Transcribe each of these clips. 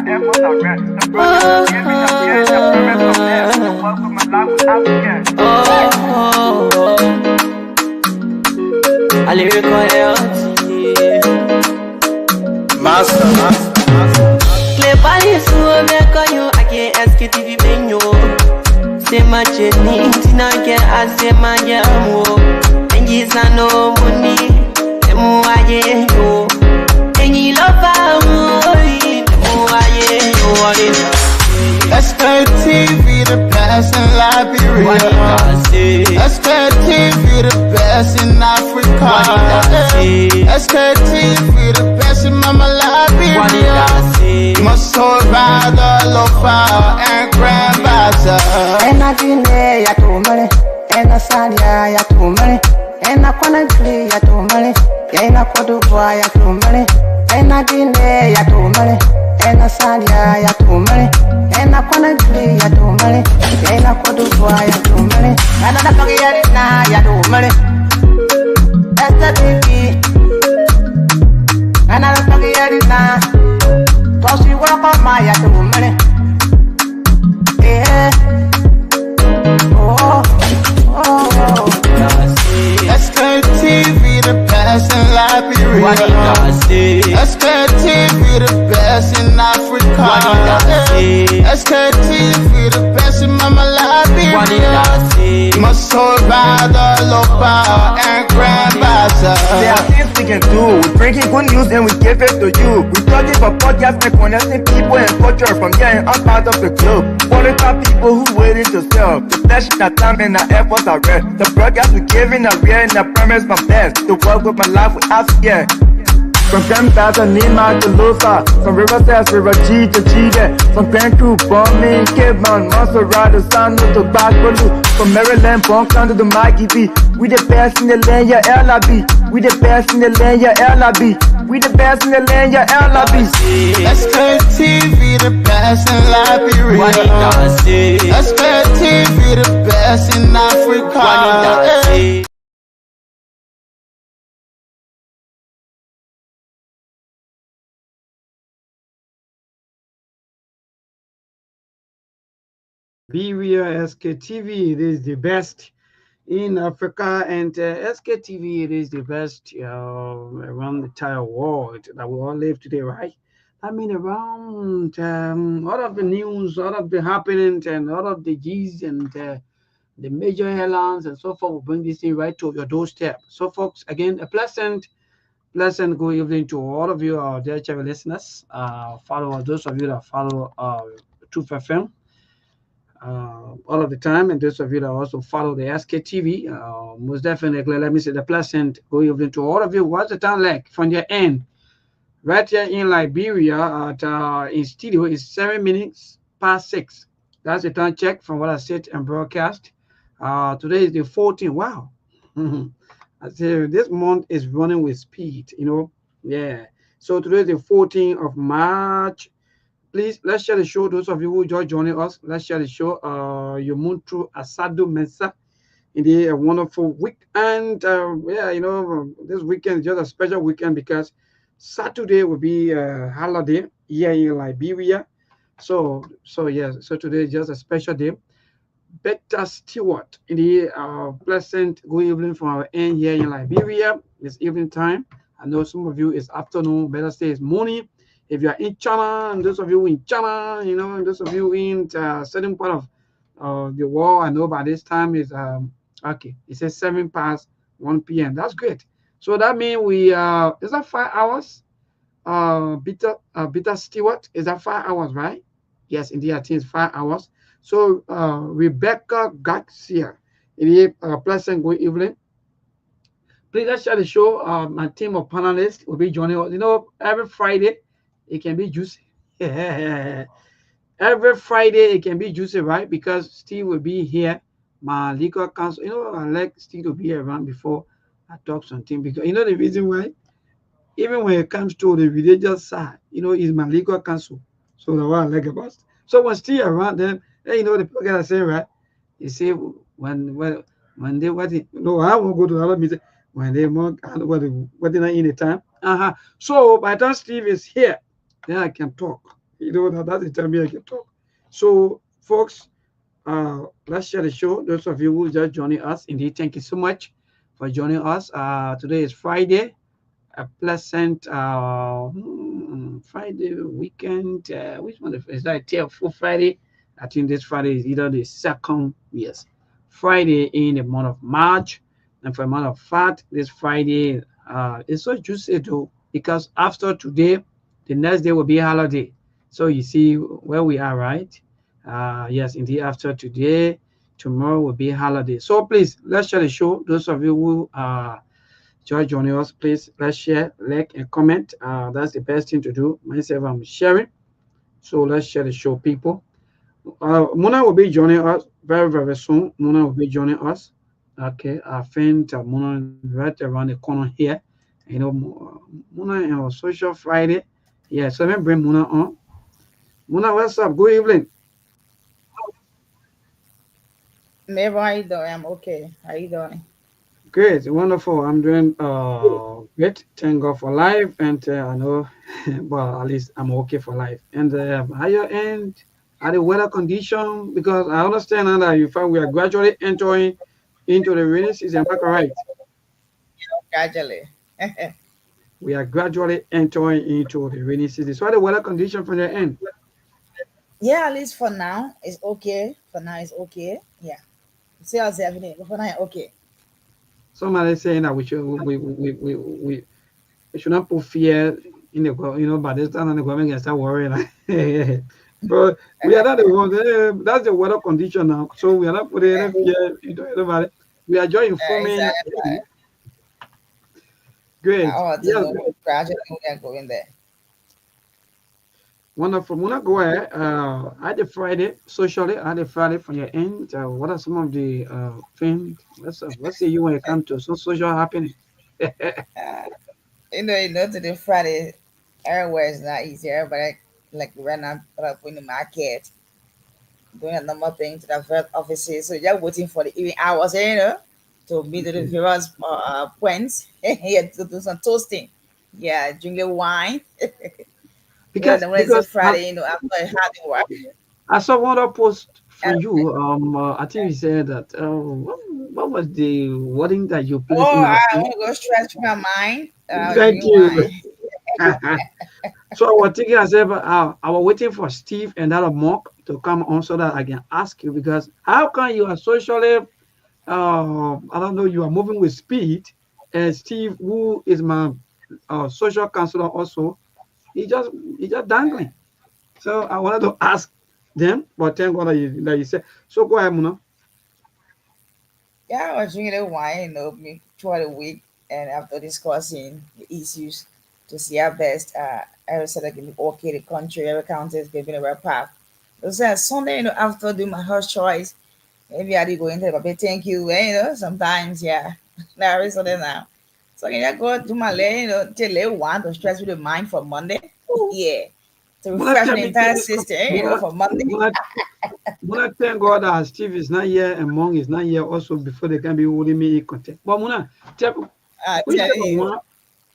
efforts are red. The brothers gave me the end, the promise of death. The work of my life without fear. I lyrical health. Master. Clever so make you I can't Sktv menu. Say my journey, Tina get I say my jamo. And yes I know money. Emu aye yo. And you love me. Emu aye yo. Sktv, the best in Liberia. Sktv, the best in Africa. Sktv, the best in Mama Liberia. Must hold by the lofa and grandfather. And I didn't ya to money. And I said ya to money. And I can't play ya to money. And I could do ya to money. And I didn't ya to money. And I said ya to money. And I can't play ya to money. And I could do ya to money. And I don't get it now ya to money. That's the baby. And I don't get it now. Cause you work on my ya to money. Yeah. Oh. Sktv, the best in Liberia. Sktv, the best in Africa. Sktv, the best in Mama Liberia. Must hold by the lofa and grandfather. There are things we can do. We bring in good news and we give it to you. We talk about podcasts and connecting people and culture from here and out of the globe. Qualified people who waiting to sell. The flesh, the time, and the efforts are red. The broadcast we giving are real and the promise my best. To work with my life without fear. From Grandfather Nima to Lufa, from Riverside, River G to Chile, from Grand Crew, Bombing, Kidman, Montserrat, San to Bacalu, from Maryland, Bonk to the Mikey B. We the best in the land, yeah, LIB. We the best in the land, yeah, LIB. We the best in the land, yeah, LIB. Sktv, the best in Liberia. Sktv, the best in Africa. Liberia Sktv, it is the best in Africa, and Sktv, it is the best around the entire world that we all live today, right? I mean, around all of the news, all of the happenings, and all of the G's and the major airlines and so forth will bring this thing right to your doorstep. So, folks, again, a pleasant good evening to all of you, our dear channel listeners. Follow those of you that follow Truth FM. All of the time, and those of you that also follow the Sktv, most definitely, let me say the pleasant good evening to all of you. What's the time like from your end? Right here in Liberia, at in studio is 7 minutes past 6. That's the time check from what I said and broadcast. Today is the 14th. Wow. I say this month is running with speed, Yeah. So today is the 14th of March. Please, let's share the show. Those of you who just joining us, let's share the show. You move through Asado Mensa in a wonderful week. And this weekend is just a special weekend because Saturday will be a holiday here in Liberia. So today is just a special day. Better Stewart in the pleasant good evening from our end here in Liberia. It's evening time. I know some of you is afternoon, better say it's morning. If you are in China, and those of you in China, and those of you in certain part of the world, I know by this time is okay. It says 7 past 1 p.m. That's great. So that means we is that 5 hours? Peter Stewart, is that 5 hours, right? Yes, indeed, I think it's 5 hours. So Rebecca Garcia, in the pleasant good evening. Please let's share the show. My team of panelists will be joining us. Every Friday. It can be juicy. Every Friday it can be juicy, right? Because Steve will be here, my legal counsel. I like Steve to be around before I talk something, because the reason why, even when it comes to the religious side, he's my legal counsel. So that's what I like about it. So when Steve around, then the people gotta say, right? You say when they I won't go to other meeting when they more what they not in the time. So by the time Steve is here, then I can talk. You know that that's the time I can talk. So, folks, let's share the show. Those of you who just joining us, indeed, thank you so much for joining us. Today is Friday. A pleasant Friday weekend. Which one is that? Full Friday. I think this Friday is either the second, yes, Friday in the month of March. And for a matter of fact, this Friday is so juicy too because after today, the next day will be a holiday. So you see where we are, right? Yes, indeed, after today, tomorrow will be a holiday. So please, let's share the show. Those of you who joining us, please let's share, like, and comment. That's the best thing to do. Myself, I'm sharing. So let's share the show, people. Mona will be joining us very, very soon. Mona will be joining us. Okay, I think Mona is right around the corner here. You know, Mona and our social Friday. Yeah, so let me bring Mona on. Mona, what's up? Good evening. Maybe how you doing? I'm okay. How you doing? Great, wonderful. I'm doing great. Thank God for life, and I know, well, at least I'm okay for life. And how you end? Are the weather condition? Because I understand now that you find we are gradually entering into the rainy season. Am I correct? Gradually. We are gradually entering into the rainy season. So, are the weather condition from your end? Yeah, at least for now, it's okay. For now, it's okay. Yeah. See how's everything. But for now, okay. Somebody saying that we should not put fear in the by this time and the government can start worrying. But we are not the ones. That's the weather condition now. So we are not putting any fear into anybody. We are just informing. Exactly. Great. I want to Yes, know gradually we are going there. wonderful. Mona, go ahead. At the Friday, socially, at the Friday from your end, what are some of the things? Let's say you when it comes to social happening. Uh, today Friday, everywhere is not easy. Everybody like right now, up in the market, doing a number of things to the vet offices. So you're waiting for the evening hours, to meet to the Okay. various points. Yeah, to do some toasting. Yeah, drink the wine. Because Then when it's a because Friday, after hard work. I saw one other post from Uh, you. I think you said that. What was the wording that you placed in oh, our I post? want to go stretch my mind. Thank Drink you. wine. So I was thinking, I said, I was waiting for Steve and that Mark to come on so that I can ask you because how come you are socially, I don't know, you are moving with speed, and Steve, who is my social counselor, also, he just he just dangling. So I wanted to ask them, but thank God that you said. So go ahead, Muna. Yeah, I was drinking the wine, me throughout the week, and after discussing the issues to see how best every side can be okay, the country, every county is giving a right path. So Sunday, after doing my first choice, maybe I did go into the baby, thank you, sometimes, yeah, now it's Sunday now. So can I go do my leg, till late one to stress with the mind for Monday? Yeah, to Muna, refresh tell the me, entire system, Muna, for Monday. Muna, Muna, thank God that Steve is not here and Mong is not here also before they can be holding me in contact. But Muna, tell, I which tell type of you. one,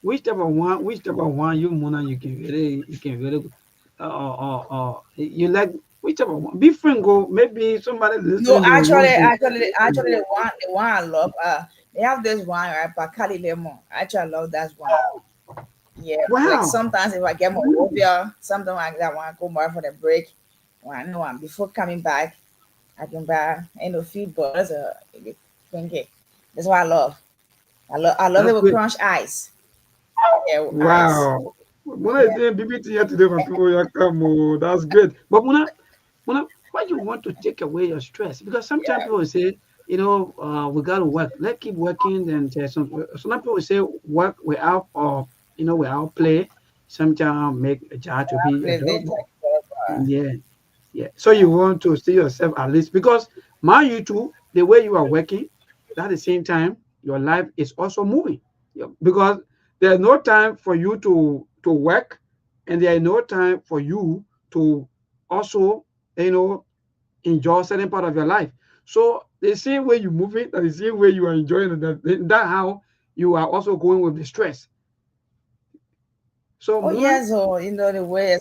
which type of one you Muna you can really you like which type of one? Be frank, go maybe somebody No, listening they will actually, want to. actually, actually, the one I love, they have this wine, right, Bacardi Lemon. Actually, I love that one. Yeah, like Wow, sometimes if I get more over, something like that, when I go more for the break, when I know I'm before coming back, I can buy, few bottles of drink it. That's what I love. I love that's it with great. crunch ice. Yeah, with ice. Wow. Muna is Yeah. saying BBT here today for people here come. Oh, that's great. But Muna, why you want to take away your stress? Because sometimes Yeah. people will say, we got to work. Let's keep working. And some people will say work without, without play. Sometimes make a job to I be a play this dog. like Yeah, yeah. So you want to see yourself at least because you too, the way you are working, at the same time, your life is also moving. Yeah, because there's no time for you to work, and there is no time for you to also, you know, enjoy certain part of your life. So the same way you move it, and the same way you are enjoying it, that how you are also going with the stress. So oh Muna, yeah, so the way.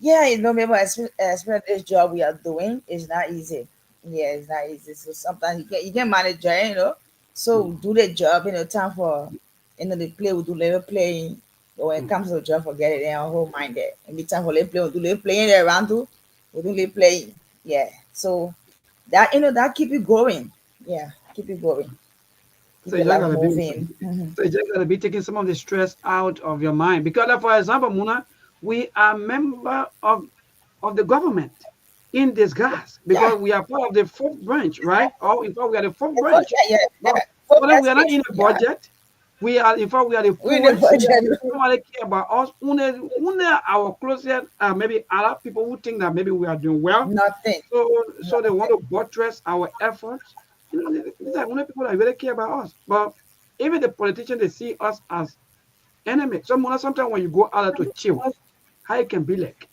Yeah, maybe especially this job we are doing is not easy. Yeah, it's not easy. So sometimes you can manage it. So do the job, time for the play we do little playing. But when it comes to the job, forget it. Then our whole mind there. And the time for little play, we do little playing there around too. We do little playing. Yeah. So that keep you going. Yeah, keep you going. So Keep you your just life gotta be, moving. so you just gotta be taking some of the stress out of your mind. Because, like, for example, Muna, we are member of the government in disguise Yeah. because we are part of the fourth branch, right? Or in fact, we are the fourth Oh, branch. yeah, yeah, But yeah. For but then we are not escape. in a Yeah. budget. We are, in fact, we are the We in the poorest. budget. Nobody care about us. Only our closest, maybe other people who think that maybe we are doing well. Nothing. So they want Nothing. to buttress our efforts. These are only people that really care about us. But even the politicians, they see us as enemies. Sometimes when you go out to chill, how it can be like.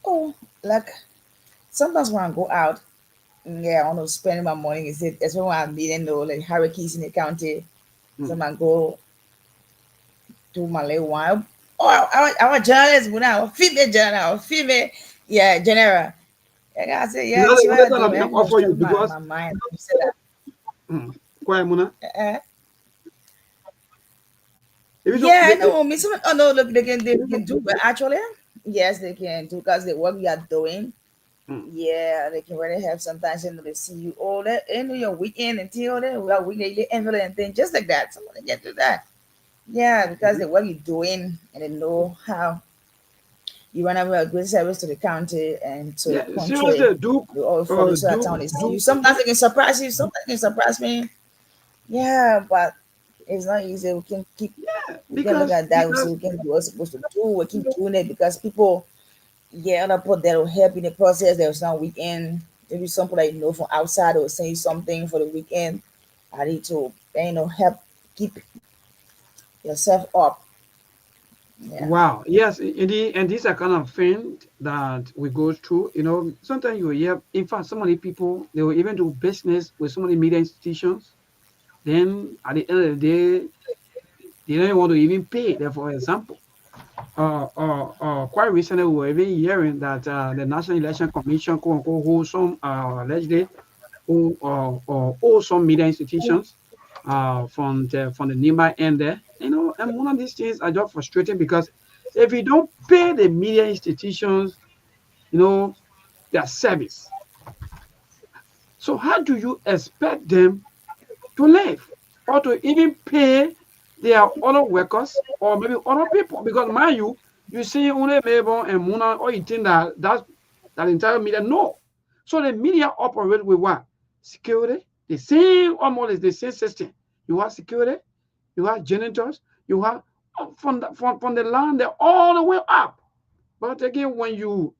Oh, like sometimes when I go out, yeah, I want to spend my money. Is it? That's when I'm meeting like hurricanes in the county. Mm. Some I go to my little one. Oh, our journalist, we now female journal, female, yeah, general. And I say, You yeah, know, see they what only I kind do, of man. I'm gonna offer you stress my, because my mind. You say that. quiet Muna. Uh, If you don't, yeah, I know. Me, some, oh no, look, they can do, but actually, yes, they can do because the work we are doing. mm, Yeah, they can really have sometimes they see you all that end of your weekend until then we are weekly envelope and things just like that. Someone get do that. Yeah, because mhm. they what you're doing and they know how you run a good service to the county and to the Yeah, country. seriously, do You all follow so that town they see you. Sometimes they can surprise you, sometimes they can surprise me. Yeah, but it's not easy. yeah, We can look at that and say we can do what we're supposed to do. We keep doing it because people yeah, other people that will help in the process. There was some weekend. Maybe some people that from outside will say something for the weekend. I need to, help keep yourself up. Yeah. wow, yes, indeed, and these are kind of things that we go through. Sometimes you hear, in fact, some of the people they will even do business with some of the media institutions. Then at the end of the day, they don't want to even pay them. For example, quite recently we were even hearing that the National Election Commission, quote unquote, hold some allegedly hold some media institutions from the nearby end there. And one of these things are just frustrating because if you don't pay the media institutions, you know, their service, so how do you expect them to live or to even pay their other workers or maybe other people? Because mind you, you see only Mabel and Muna, or you think that's that entire media. No. So the media operate with what? Security. The same, almost the same system. You have security, you have janitors, you have from the land there all the way up. But again, when you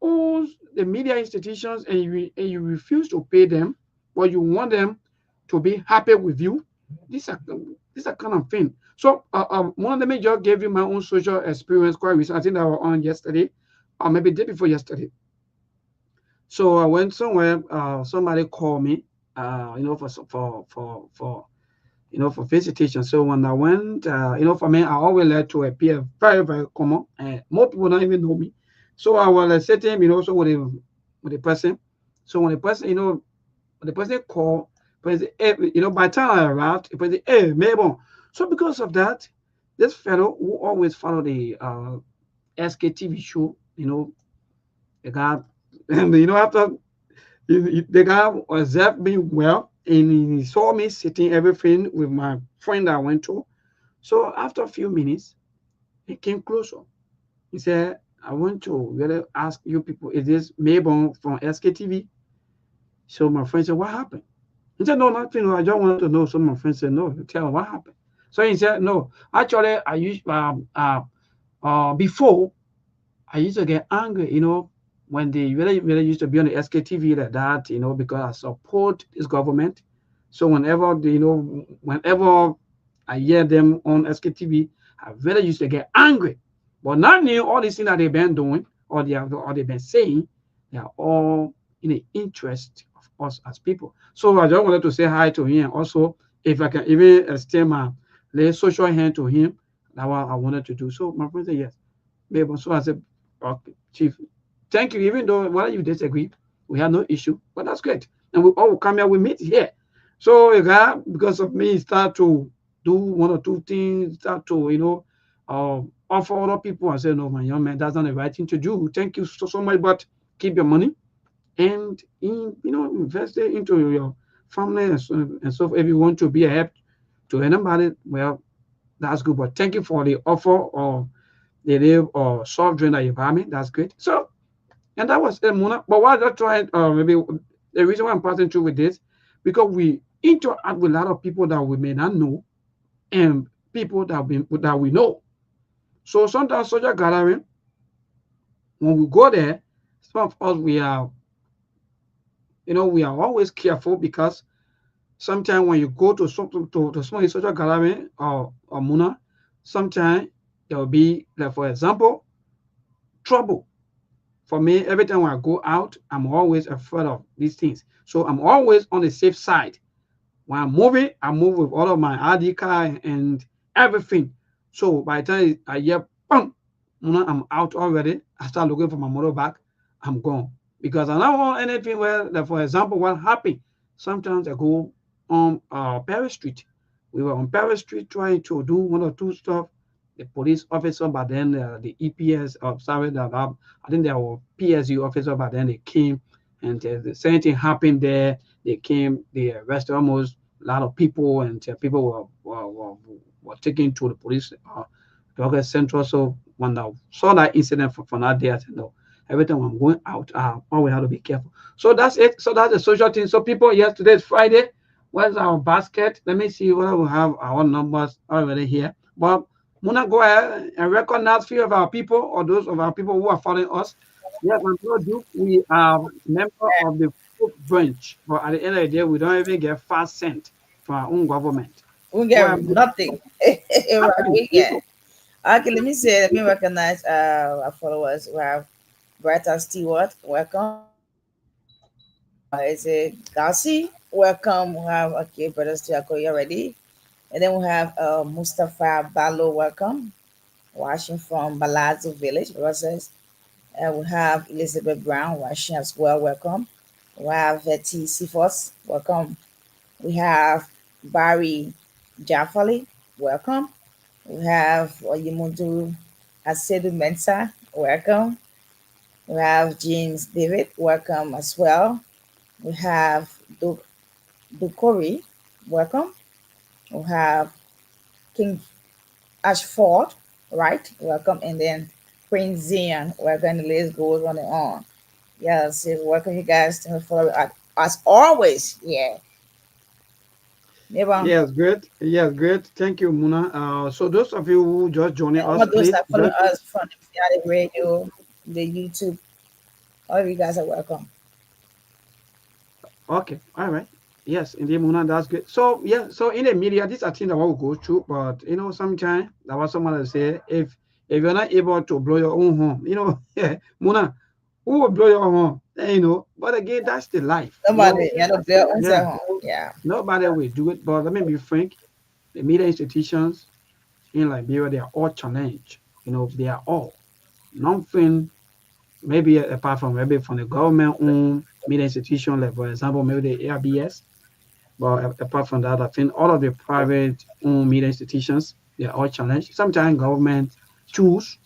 own the media institutions and you refuse to pay them, or you want them to be happy with you, these are kind of thing. So one of them I just gave you my own social experience quite recently. I think that was on yesterday, or maybe day before yesterday. So I went somewhere. Somebody called me. For visitation. So when I went, for me, I always like to appear very, very common, and more people don't even know me. So I was sitting, so with the person. So when the person called, person, hey, by the time I arrived, the person, hey, Mabel. So because of that, this fellow who always follow the SKTV show, the guy, and after the guy observed me well, and he saw me sitting everything with my friend I went to. So after a few minutes, he came closer. He said, I want to really ask you people, is this Mabel from SKTV? So my friend said, what happened? He said, no, nothing. I just wanted to know. So my friend said, no, tell me what happened. So he said, no, actually, I used before I used to get angry, when they really, really used to be on the SKTV like that, because I support this government. So whenever I hear them on SKTV, I really used to get angry. But now new all these things that they've been doing or they've been saying, they are all in the interest of us as people. So I just wanted to say hi to him. Also, if I can even extend my little social hand to him, that's what I wanted to do. So my friend said yes. Maybe so I said, okay, Chief, thank you. Even though whether you disagree, we have no issue, but that's great. And we all come here, we meet here. So a guy, because of me, start to do one or two things, start to, offer other people and say, no, my young man, that's not the right thing to do. Thank you so much, but keep your money and invest it into your family and so if you want to be a help to anybody, well, that's good. But thank you for the offer or the live or soft drink that you buy me. That's great. So and that was it, Mona. But what I tried, maybe the reason why I'm passing through with this, because we interact with a lot of people that we may not know and people that we know. So sometimes social gathering, when we go there, some of us we are always careful because sometimes when you go to something to small social gathering or Mona, sometimes there will be like for example trouble. For me, every time I go out, I'm always afraid of these things. So I'm always on the safe side. When I'm moving, I move with all of my ID card and everything. So by the time I hear bump, I'm out already. I start looking for my motorbike. I'm gone because I don't want anything where, like for example, what happened. Sometimes I go on Paris Street. We were on Paris Street trying to do one or two stuff. The police officer, but then the EPS, sorry, I think they were PSU officer, but then they came and the same thing happened there. They came, they arrested almost a lot of people, and people were taken to the police Douglas Central. So when I saw that incident from that day, I said, no, every time I'm going out, I always have to be careful. So that's it. So that's the social thing. So people, yes, today is Friday. Where's our basket? Let me see whether we have our numbers already here. But Muna, go ahead and recognize few of our people or those of our people who are following us. Yes, I'm told you we are member of the fourth branch, but at the end of the day, we don't even get 5 cents from our own government. We Go get ahead, nothing. Right, nothing. we get. Okay, let me recognize our followers. We have Brighton Stewart, welcome. Is it Darcy? Welcome. We have okay, brother Stewart, you ready? And then we have Mustafa Balo, welcome. Watching from Balazzo Village, Roses. We have Elizabeth Brown watching as well, welcome. We have Betty Sifos, welcome. We have Barry Jafali, welcome. We have Oyemundu Asedu Mensa, welcome. We have James David, welcome as well. We have Dukori, welcome. We have King Ashford, right? Welcome. And then Prince Zion, welcome. The list goes on and on. Yes, welcome you guys to follow as always. Yeah. Never. Yes, great. Yes, great. Thank you, Muna. So those of you who just joining And us, all those please that follow just us from the radio, the YouTube, all of you guys are welcome. okay. All right. Yes, indeed, Muna, that's good. So yeah, so in the media, these are things that we'll go through, but sometimes that was someone that say if you're not able to blow your own horn, yeah, Muna, who will blow your horn? But again, that's the life. Nobody, you know, their own Yeah, self. Yeah. nobody will do it. But let me be frank, the media institutions in Liberia, they are all challenged. They are all nothing. Maybe apart from maybe from the government-owned media institution, like for example, maybe the ARBS. But apart from that, I think all of the private-owned media institutions, they are all challenged. Sometimes government choose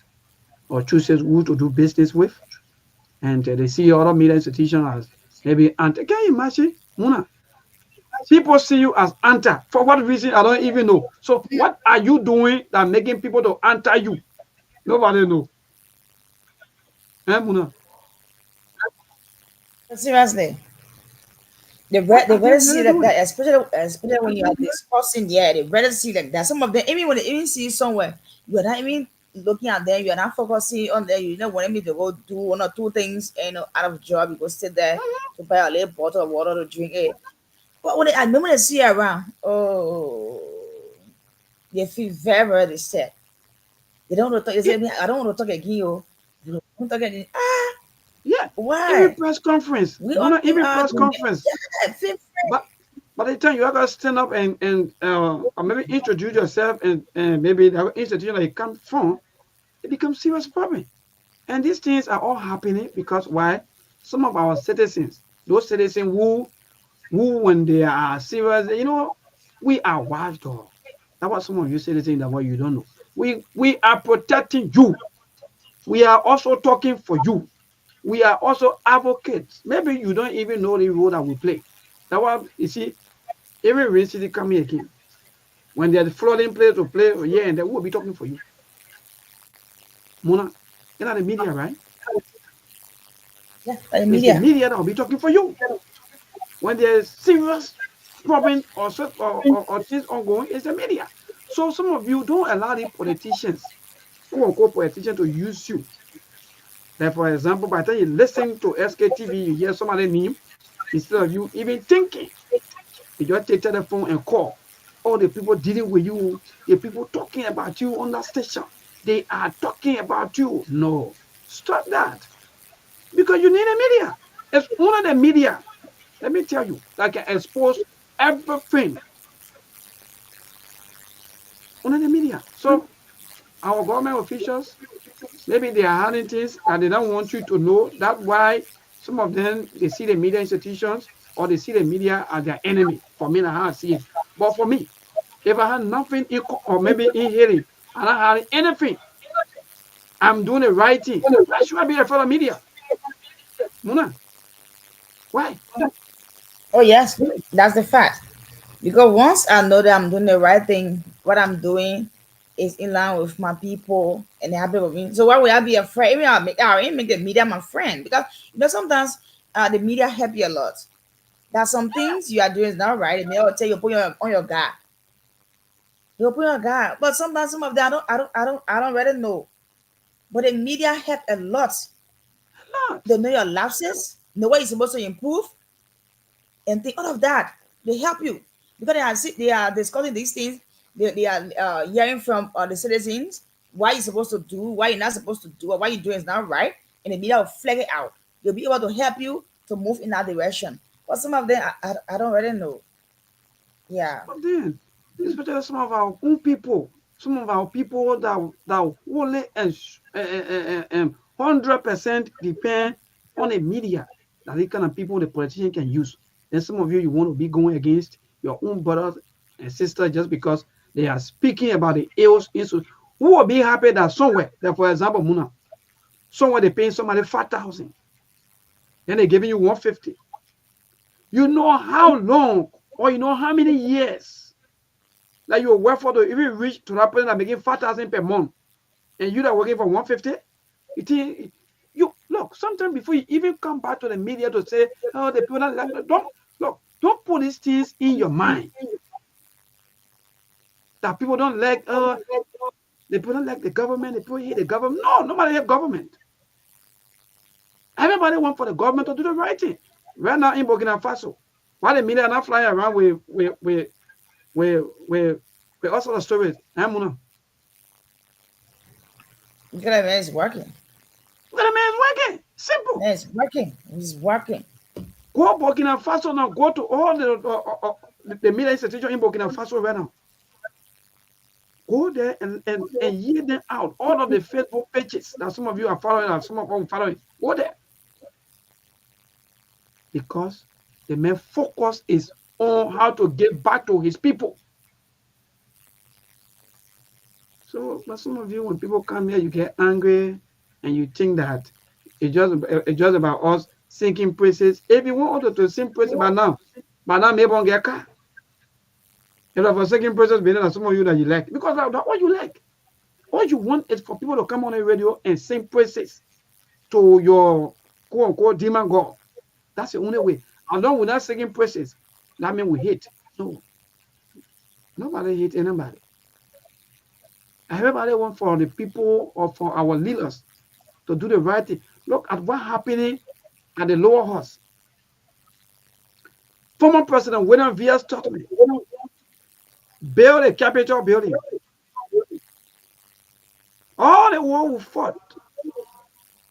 or chooses who to do business with, and they see other media institutions as maybe anti. Can you imagine, Muna? People see you as anti. For what reason? I don't even know. So what are you doing that making people to anti you? Nobody know. Muna? Seriously. They What are better they see really like doing? that, especially when you are discussing, yeah, they better see like that. Some of them, even when they even see you somewhere, you're not even looking at them, you're not focusing on them, you know, wanting me to go do one or two things, out of job, you go sit there to buy a little bottle of water to drink it. But I remember they see you around, oh, they feel very, very upset. They don't want to talk, they Yeah, say, I don't want to talk again, you. You don't talk again. Ah, yeah. Even why? press conference. We all Muna, think, even press conference. yeah, feel But by the time you are gonna stand up and or maybe introduce yourself and maybe the institution that you come from, it becomes serious problem. And these things are all happening because why? Some of our citizens, those citizens who when they are serious, we are watchdog. That's what some of you citizens that what you don't know. We are protecting you. We are also talking for you. We are also advocates. Maybe you don't even know the role that we play. That what you see, every rain city coming again. When there's flooding place to play here and there, we'll be talking for you. Mona, you're not the media, right? Yeah, by the It's the media. media that will be talking for you. When there's serious problem or things ongoing, it's the media. So some of you don't allow the politicians, quote unquote politicians, to use you. Like for example, by the time you listen to SKTV, you hear somebody name, instead of you even thinking, you just take telephone and call. All the people dealing with you, the people talking about you on that station, they are talking about you. No, stop that. Because you need a media. It's one of the media, let me tell you, that can expose everything. One of the media. So our government officials, maybe they are hiding things that they don't want you to know. That's why some of them they see the media institutions or they see the media as their enemy. For me, that's how I see it. But for me, if I had nothing equal or maybe in hearing, and I had anything, I'm doing the right thing. Why should I be afraid of media? Muna, why? Oh yes, that's the fact. Because once I know that I'm doing the right thing, what I'm doing is in line with my people and they're happy with me. So why would I be afraid? Even I make the media my friend because sometimes the media help you a lot. That some things you are doing is not right, and they'll tell you put your on your guard. You'll put your guard. But sometimes some of that I don't really know. But the media help a lot. Not. They know your lapses, know what you're supposed to improve, and think all of that. They help you because they are discussing these things. They are hearing from the citizens why you're supposed to do, why you're not supposed to do, or why you're doing is not right, and the media will flag it out. They'll be able to help you to move in that direction. But some of them I don't really know. Yeah. But then, especially some of our people that wholly and 100% depend on the media. That the kind of people the politician can use. Then some of you want to be going against your own brothers and sisters just because they are speaking about the ills. Who will be happy that somewhere, that for example, Muna, somewhere they paying somebody 5,000, then they're giving you 150. You know how long or you know how many years that you work for to even reach to that person that making 5,000 per month, and you that working for 150. You think you look sometimes before you even come back to the media to say, oh, the people don't like don't look, don't put these things in your mind that people don't like the people don't like the government, the people hate the government. No, nobody hate government. Everybody want for the government to do the right thing. Right now in Burkina Faso, why the media are not flying around with all sort of stories. I'm gonna Look at that man, it's working. look at the man's working. Simple. Man, it's working. It's working. Go Burkina Faso now. Go to all the media institution in Burkina Faso right now. Go there and hear them out. All of the Facebook pages that some of you are following and some of them following. Go there. Because the main focus is on how to get back to his people. So, but some of you, when people come here, you get angry and you think that it's just about us singing praises. If you want others to sing praises by now maybe won't get a car. You know, for singing praises better than some of you that you like. Because that's what you like. All you want is for people to come on the radio and sing praises to your quote unquote demon God. That's the only way. And then without singing praises, that means we hate. No. Nobody hate anybody. Everybody want for the people or for our leaders to do the right thing. Look at what's happening at the lower house. Former President William V.S. Tubman built a Capitol building. All the war we fought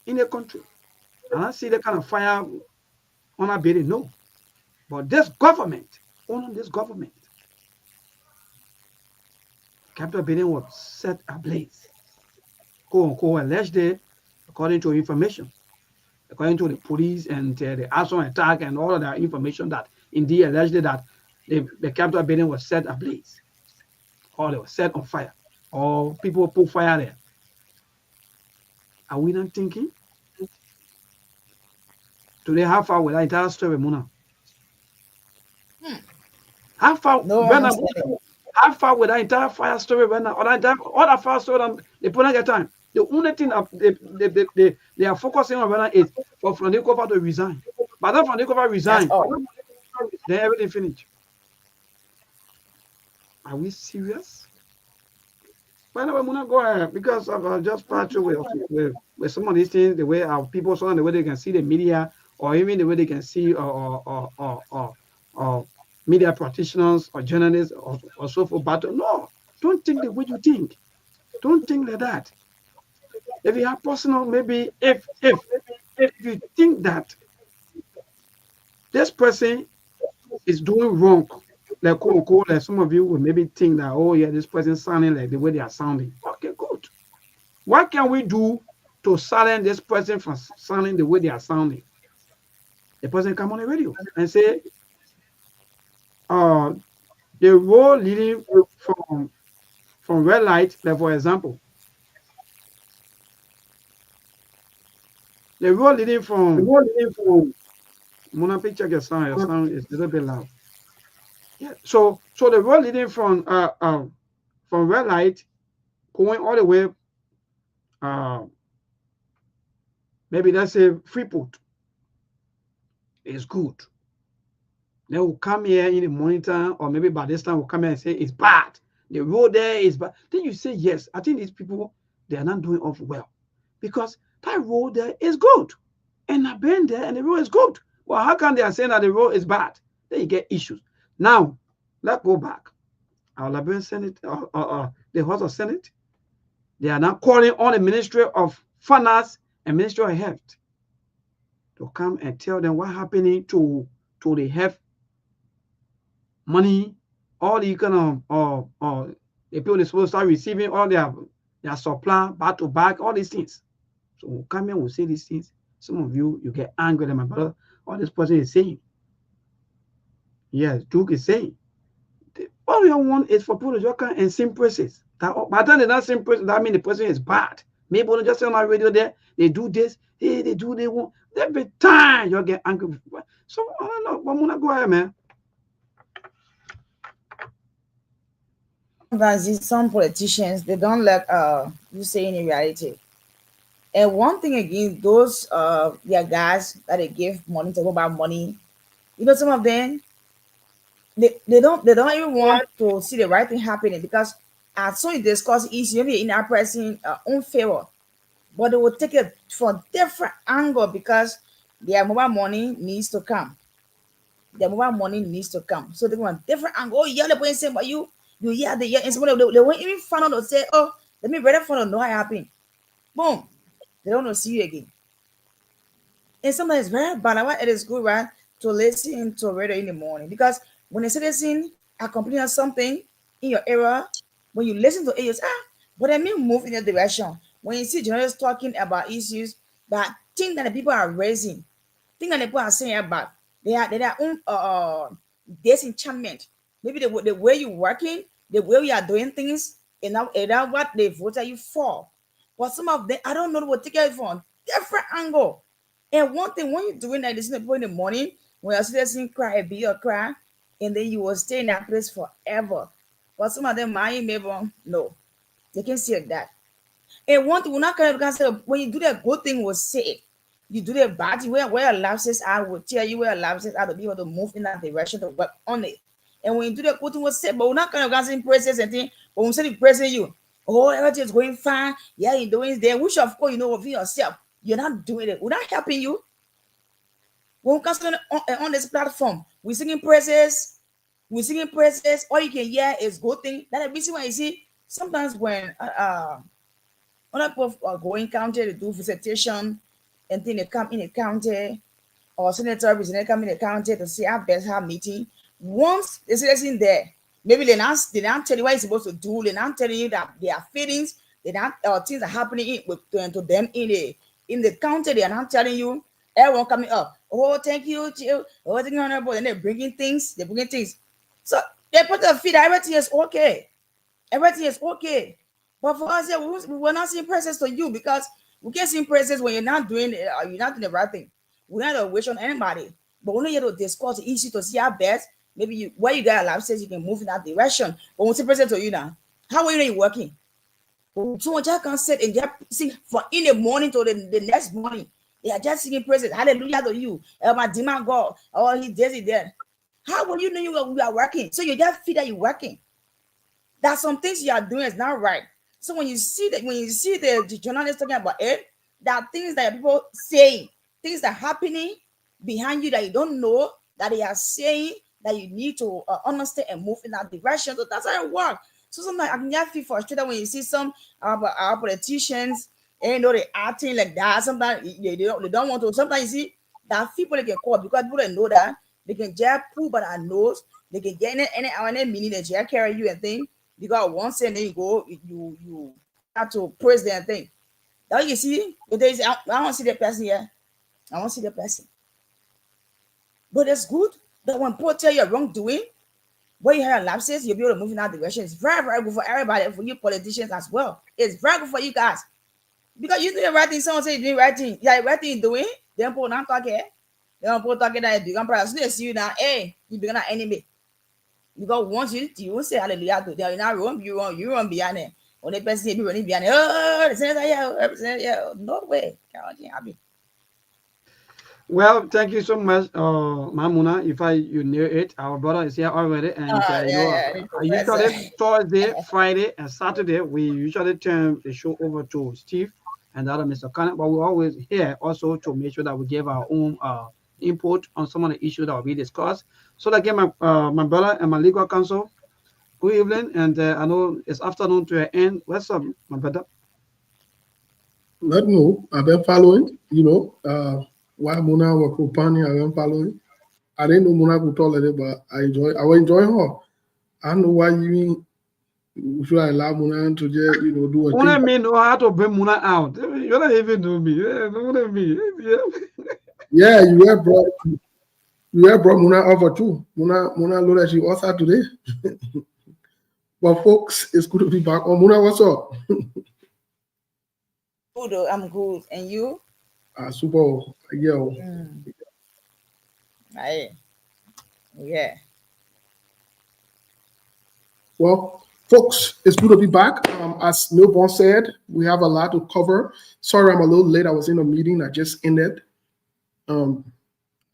in the country. And I see the kind of fire on our building. No. But this government, only this government, Capitol building was set ablaze. quote unquote allegedly, according to information, according to the police and the arson attack and all of that information that indeed allegedly that the Capitol building was set ablaze, or they were set on fire, or people put fire there. Are we not thinking? Today, how far will that entire story, Muna? How far? No understanding. How far with that entire fire story right now? All that fire story, they put not get time. The only thing they are focusing on right now is for Francois to resign. But then Francois resign, then everything finished. Are we serious? By the way, I'm not go ahead because I've just passed through with some of these things, the way our people, so the way they can see the media, or even the way they can see or media practitioners or journalists or so forth. But no, don't think the way you think. Don't think like that. If you have personal, maybe if you think that this person is doing wrong, like quote unquote, like some of you will maybe think that, oh yeah, this person sounding like the way they are sounding. Okay, good. What can we do to silence this person from sounding the way they are sounding? The person come on the radio and say, the road leading from red light, like for example, the road leading from Mona, check your sound. Your sound is a little bit loud. Yeah. So the road leading from red light going all the way, maybe let's say Freeport is good. They will come here in the morning time, or maybe by this time will come here and say it's bad. The road there is bad. Then you say, yes, I think these people, they are not doing off well. Because that road there is good. And I've been there and the road is good. Well, how come they are saying that the road is bad? Then you get issues. Now, let's go back. Our Liberian Senate, the House of Senate, they are now calling on the Ministry of Finance and Ministry of Health to come and tell them what happening to the health money, all the kind of the people are supposed to start receiving all their supply back to back, all these things. So we'll come here, we'll say these things. Some of you get angry at my brother. All this person is saying. Yes, Duke is saying. All you want is for people to just come and sing praises. By the time they're not sing praises, that means the person is bad. Maybe when they just say on my radio there, they do this, hey, they want. Every time you get angry. So I don't know. I'm gonna go ahead, man. Sometimes some politicians, they don't like you saying in reality. And one thing again, those guys that they give money to, about money, you know, some of them they don't even want to see the right thing happening, because as soon as they discuss issue, maybe in our person own favor, but they will take it from different angle because their mobile money needs to come. Their mobile money needs to come. So they want different angle. Oh, yeah, the point saying, but you yeah, the yeah, and so they won't even find out to say, oh, let me ready for to know what happened. Boom. They don't want to see you again. And sometimes it's very bad. Why it is good, right, to listen to radio in the morning. Because when a citizen are complaining on something in your area, when you listen to it, you say, but I mean move in a direction. When you see journalists talking about issues that things that the people are raising, things that the people are saying about their own disenchantment. Maybe the way you're working, the way you are doing things, and now what they voted you for. But some of them, I don't know what to take it from different angle. And one thing, when you're doing that, listen to people in the morning, when you're sitting cry, a bit or cry, and then you will stay in that place forever. But some of them, my neighbor, no, they can see that. And one thing, we're not going to say, when you do the good thing, we'll say it. You do the bad thing, where your lapses are, will tell you where your lapses are to be able to move in that direction to work on it. And when you do the good thing, we'll say, but we're not going to say praises and things, but we'll say praising you. Oh, everything is going fine. Yeah, you're doing it there. Which, of course, you know of yourself. You're not doing it. We're not helping you. When we come on this platform, we're singing praises. We're singing praises. All you can hear is good thing. That's the reason why you see sometimes when other people are going county to do visitation and then they come in the county, or senator representative come in the county to see our best have meeting. Once they see in there, maybe they not tell you what you're supposed to do. They're not telling you that their feelings, They not things are happening to them in the county. They are not telling you. Everyone coming up. Oh, thank you, Jill. Oh, thank you, honorable. And they're bringing things. They're bringing things. So they put their feet. Everything is okay. Everything is okay. But for us, yeah, we're not seeing praises to you because we can't see praises when you're not doing it. You're not doing the right thing. We're not to wish on anybody. But we're not here to discuss the issue to see our best. Maybe you where you got a lapses, you can move in that direction. But we see praises to you now. How are you know you're working? So just can sit and just sing from in the morning to the next morning. They are just singing praises. Hallelujah to you. My demon God. Oh, he does it there. How will you know you are working? So you just feel that you're working. That some things you are doing is not right. So when you see the journalists talking about it, there are things that people saying, things that are happening behind you that you don't know, that they are saying that you need to understand and move in that direction. So that's how it works. So sometimes I can just feel frustrated when you see some our politicians, and they acting like that. Sometimes they don't want to. Sometimes you see that people they can call because people don't know that they can just pull by their nose. They can get any meaning they just carry you and thing. Because once and then you go, you have to praise them and thing. Now you see, but I don't see the person here. I don't see the person. But it's good that when people tell you wrongdoing, when you have lapses, you'll be able to move in that direction. It's very, very good for everybody, for you politicians as well. It's very good for you guys. Because you do the right thing, someone say you do the right thing. Yeah, the right thing you're doing, then people not talking. They don't people talking that you become proud. So they see you now, hey, you become an enemy. Because once you say hallelujah to them, you're not wrong, you run behind it. When the person be running behind it, no way. Can't happy. Well, thank you so much, Mamuna. If you knew it, our brother is here already, and usually Thursday, Friday, and Saturday we usually turn the show over to Steve and the other Mr. Connett, but we're always here also to make sure that we give our own input on some of the issues that will be discussed. So again, my brother and my legal counsel, good evening, and I know it's afternoon to an end. What's up, my brother? Let me know. I've been following, while Mona was companion, I've been following. I didn't know Mona could tolerate it, but I was enjoying her. I don't know why you should allow Mona to just, do a thing. Mona may know how to bring Mona out. You don't even know me. Know me. Yeah, you have brought Mona over too. Mona looked like she was out today. But folks, it's good to be back. Oh, Mona, what's up? Good, I'm good. And you? Super. Yeah. Yeah. Well, folks, it's good to be back. As Milborn said, we have a lot to cover. Sorry, I'm a little late. I was in a meeting that just ended. Milborn,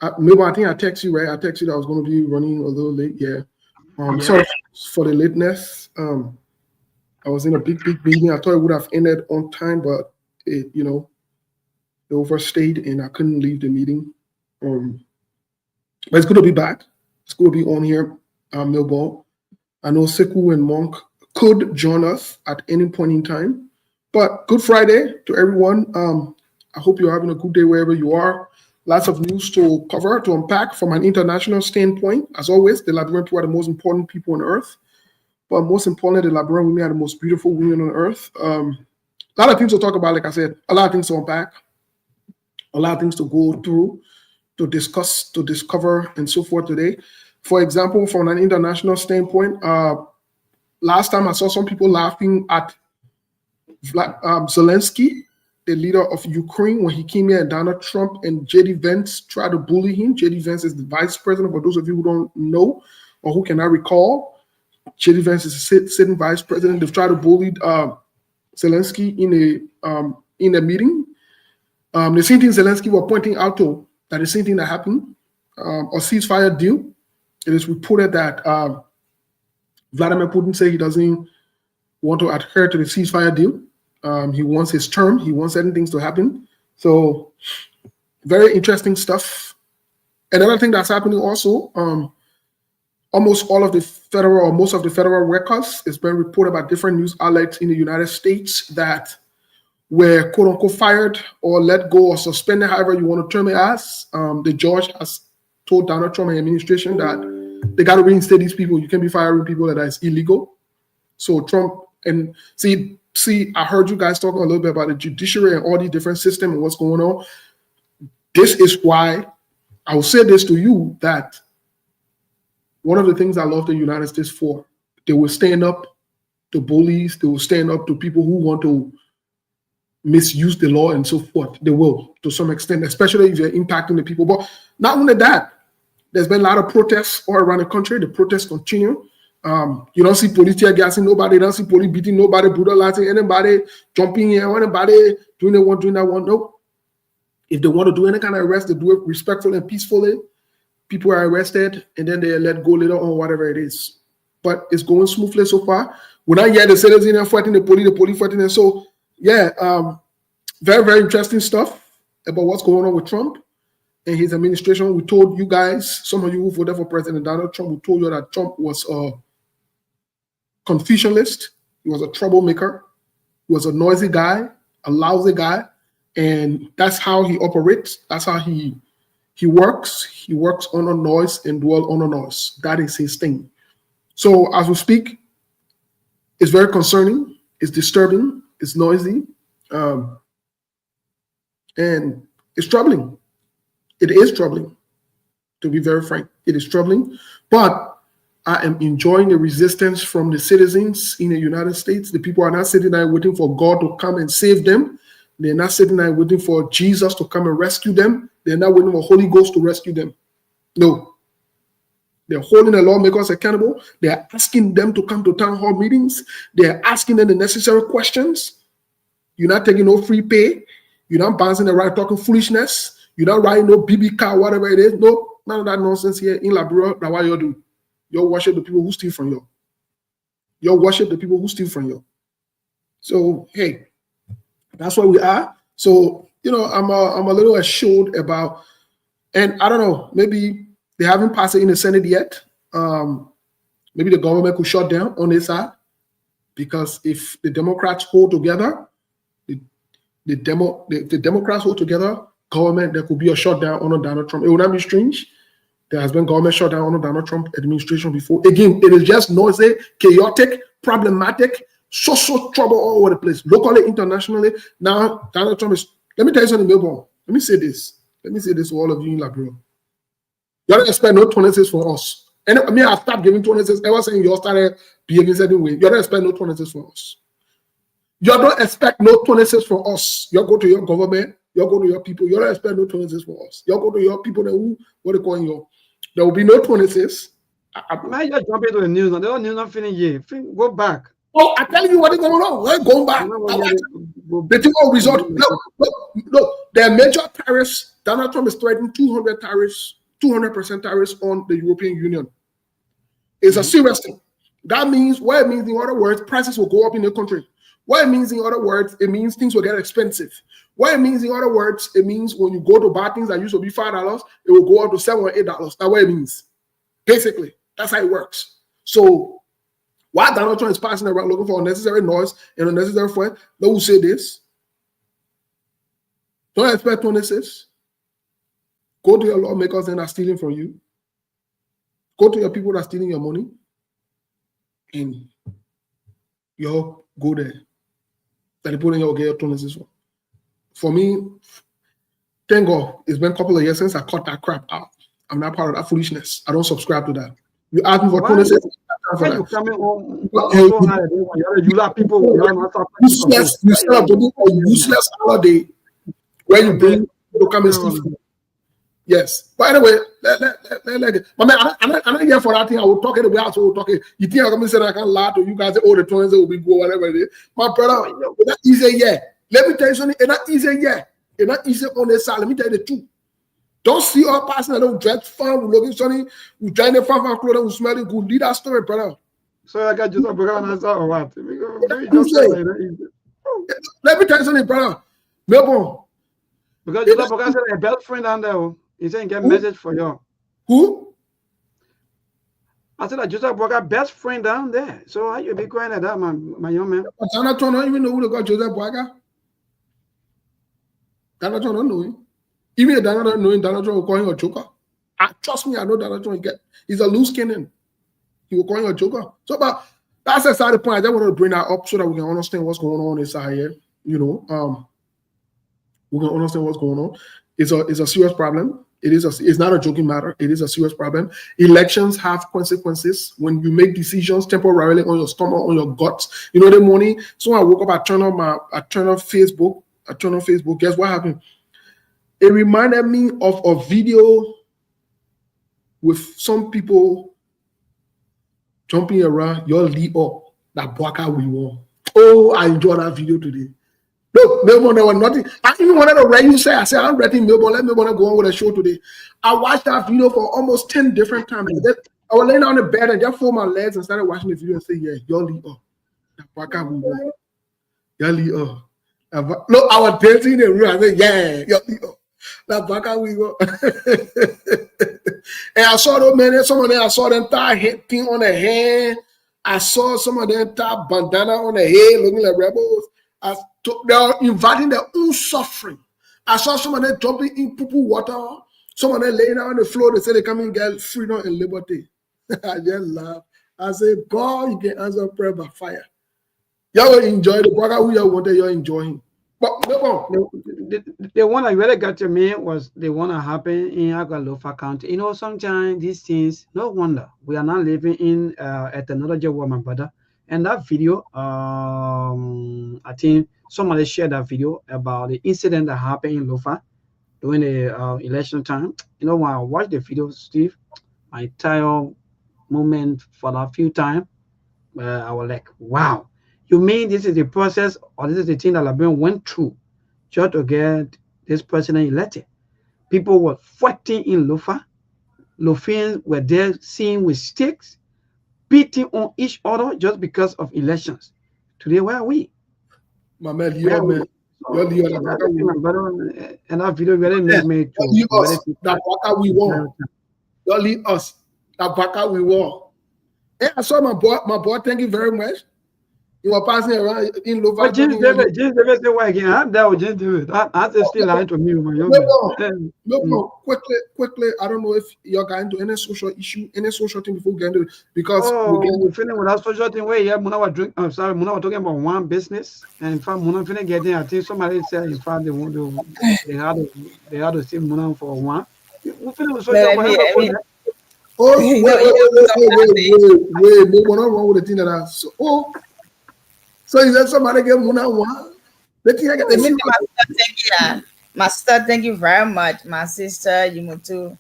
I think I texted you, right? I texted you that I was going to be running a little late. Yeah. Sorry for the lateness. I was in a big meeting. I thought it would have ended on time, but it overstayed and I couldn't leave the meeting. But it's good to be back. It's good to be on here, Milborn. I know Sekou and Monk could join us at any point in time. But good Friday to everyone. I hope you're having a good day wherever you are. Lots of news to cover, to unpack from an international standpoint. As always, the Liberian people are the most important people on earth. But most importantly, the Liberian women are the most beautiful women on earth. A lot of things to talk about, like I said, a lot of things to unpack, a lot of things to go through, to discuss, to discover, and so forth today. For example, from an international standpoint, last time I saw some people laughing at Zelensky, the leader of Ukraine, when he came here and Donald Trump and J.D. Vance tried to bully him. J.D. Vance is the vice president. For those of you who don't know or who cannot recall, J.D. Vance is a sitting vice president. They've tried to bully Zelensky in a meeting. The same thing Zelensky was pointing out to, that the same thing that happened, a ceasefire deal. It is reported that Vladimir Putin said he doesn't want to adhere to the ceasefire deal. He wants his term. He wants certain things to happen. So very interesting stuff. Another thing that's happening also, almost all of the federal, or most of the federal records, it's been reported by different news outlets in the United States that were quote unquote fired or let go or suspended, however you want to term it as. The judge has told Donald Trump and the administration that they got to reinstate these people. You can't be firing people that is illegal. So Trump, and see, see, I heard you guys talking a little bit about the judiciary and all these different systems and what's going on. This is why I will say this to you, that one of the things I love the United States for, they will stand up to bullies, they will stand up to people who want to misuse the law and so forth. They will, to some extent, especially if they're impacting the people. But not only that, there's been a lot of protests all around the country. The protests continue. You don't see police tear gassing nobody. You don't see police beating nobody, brutalizing anybody, jumping here, anybody doing that one. Nope. If they want to do any kind of arrest, they do it respectfully and peacefully. People are arrested and then they let go later on, whatever it is. But it's going smoothly so far. We're not yet the citizens fighting the police fighting. And so, yeah, very, very interesting stuff about what's going on with Trump and his administration. We told you guys, some of you who voted for President Donald Trump, we told you that Trump was a Confucianist. He was a troublemaker. He was a noisy guy, a lousy guy. And that's how he operates. That's how he works. He works on a noise and dwell on a noise. That is his thing. So as we speak, it's very concerning. It's disturbing. It's noisy. And it's troubling. It is troubling, to be very frank. It is troubling. But I am enjoying the resistance from the citizens in the United States. The people are not sitting there waiting for God to come and save them. They're not sitting there waiting for Jesus to come and rescue them. They're not waiting for Holy Ghost to rescue them. No. They're holding the lawmakers accountable. They're asking them to come to town hall meetings. They're asking them the necessary questions. You're not taking no free pay. You're not bouncing around talking foolishness. You're not riding no BB car, whatever it is. No, none of that nonsense here in Liberia. That's what you do. You worship the people who steal from you. You worship the people who steal from you. So, hey, that's where we are. So, I'm a little assured about, and I don't know, maybe they haven't passed it in the Senate yet. Maybe the government could shut down on their side, because if the Democrats hold together, the Democrats hold together, government, there could be a shutdown under Donald Trump. It would not be strange. There has been government shutdown under Donald Trump administration before. Again, it is just noisy, chaotic, problematic, social trouble all over the place, locally, internationally. Now, Donald Trump is, let me tell you something, Melbourne. Let me say this to all of you in Liberia. You don't expect no 26 from us. And I mean, I stopped giving 26 ever since you all started behaving certain way. You don't expect no 26 from us. You don't expect no 26 from us. You go to your government, you go to your people. You don't expect no 26 from us. You go to your people, who, what they call you. There will be no 26. Now you just jump into the news. The news not finished yet. Go back. Oh, I'm telling you what is going on. We're going back. The thing will result. Look, there are major tariffs. Donald Trump is threatening 200% tariffs on the European Union. It's a serious thing. That means, what it means in other words, prices will go up in the country. What it means in other words, it means things will get expensive. What it means in other words, it means when you go to buy things that used to be $5, it will go up to $7 or $8. That's what it means. Basically, that's how it works. So while Donald Trump is passing around looking for unnecessary noise and unnecessary fun, they will say this. Don't expect 26. Go to your lawmakers that are stealing from you. Go to your people that are stealing your money. And you'll go there. That they put in your get 26. For me, thank God, it's been a couple of years since I cut that crap out. I'm not part of that foolishness. I don't subscribe to that. You ask me for 26. Why you coming home so hard? You like people useless. You set up to do a useless holiday where you bring people to come and steal from you. Yes. By the way, I mean, I'm not here for that thing. I will talk it the way I will talk it. You think I'm going to say I can lie to you guys? Oh, the 20s will be go whatever it is. My brother, it's not easy yet. Let me tell you something. It's not easy yet. It's not easy on this side. Let me tell you the truth. Don't see our passing along, dress fun, we looking sunny, we trying to find clothes, we smelling good. Lead that story, brother. So I got just a program answer or what? Let me tell you something, brother. Melbourne. Because you have a best friend down there. He said get message for you. Who? I said I just have a best friend down there. So how you be crying at that, my young man? Donald Trump don't even know who they got Joseph Boaga. Donald Trump don't know him. Even if Donald Trump knowing Donald Trump will call him a joker. Trust me, I know Donald Trump he's a loose cannon. He will call him a joker. So, but That's a side point. I just want to bring that up so that we can understand what's going on inside here. You know, we can understand what's going on. It's a serious problem. It's not a joking matter. It is a serious problem. Elections have consequences when you make decisions temporarily on your stomach, on your guts. You know, the morning, so I woke up, I turned on Facebook. Guess what happened? It reminded me of a video with some people jumping around your Leo that Bwaka we won. Oh, I enjoyed that video today. Look, Melbourne, there was nothing. I even wanted to write you say, I said, I'm writing Melbourne. Let Melbourne go on with a show today. I watched that video for almost 10 different times. I was laying on the bed and just fold my legs and started watching the video and say, yeah, your Leo. Bwaka we won. Your Leo. Look, I was dancing in the room. I said, yeah, your Leo. That Bwaka we won. And I saw those men, some of them, I saw them tie thing on their hand. I saw some of them tie bandana on their head, looking like rebels. They are inviting their own suffering. I saw some of them jumping in poo water. Some of them laying on the floor. They say they come and get freedom and liberty. I just laugh. I say, God, you can answer prayer by fire. Y'all will enjoy the Bwaka who you wanted, you're enjoying. But the one that really got to me was the one that happened in Agalofa County. You know, sometimes these things, no wonder we are not living in a technology world, my brother. And that video, I think somebody shared that video about the incident that happened in Lofa during the election time. You know, when I watched the video, Steve, my entire moment for that few times, I was like, wow. You mean this is the process, or this is the thing that Labian went through just to get this president elected? People were fighting in Lofa. Lofians were there seeing with sticks, beating on each other just because of elections. Today, where are we? My man, and that video really made me to that Bwaka we won. You leave us. That Bwaka we won. Hey, I saw my boy, thank you very much. You were passing around in Lofa. But James David said, why again? I'm there with James David. That's still lying to me, my young man. Quickly. I don't know if you're going to any social issue, any social thing before getting to it. Because we're feeling with that social thing where Muna was talking about one business. And in fact, Muna feeling getting, I think somebody said, in fact, they had to see Muna for one. We feeling with social wait, we're not wrong with the thing that I saw. So is that somebody get Muna one? My sister, thank you very much. My sister, you too.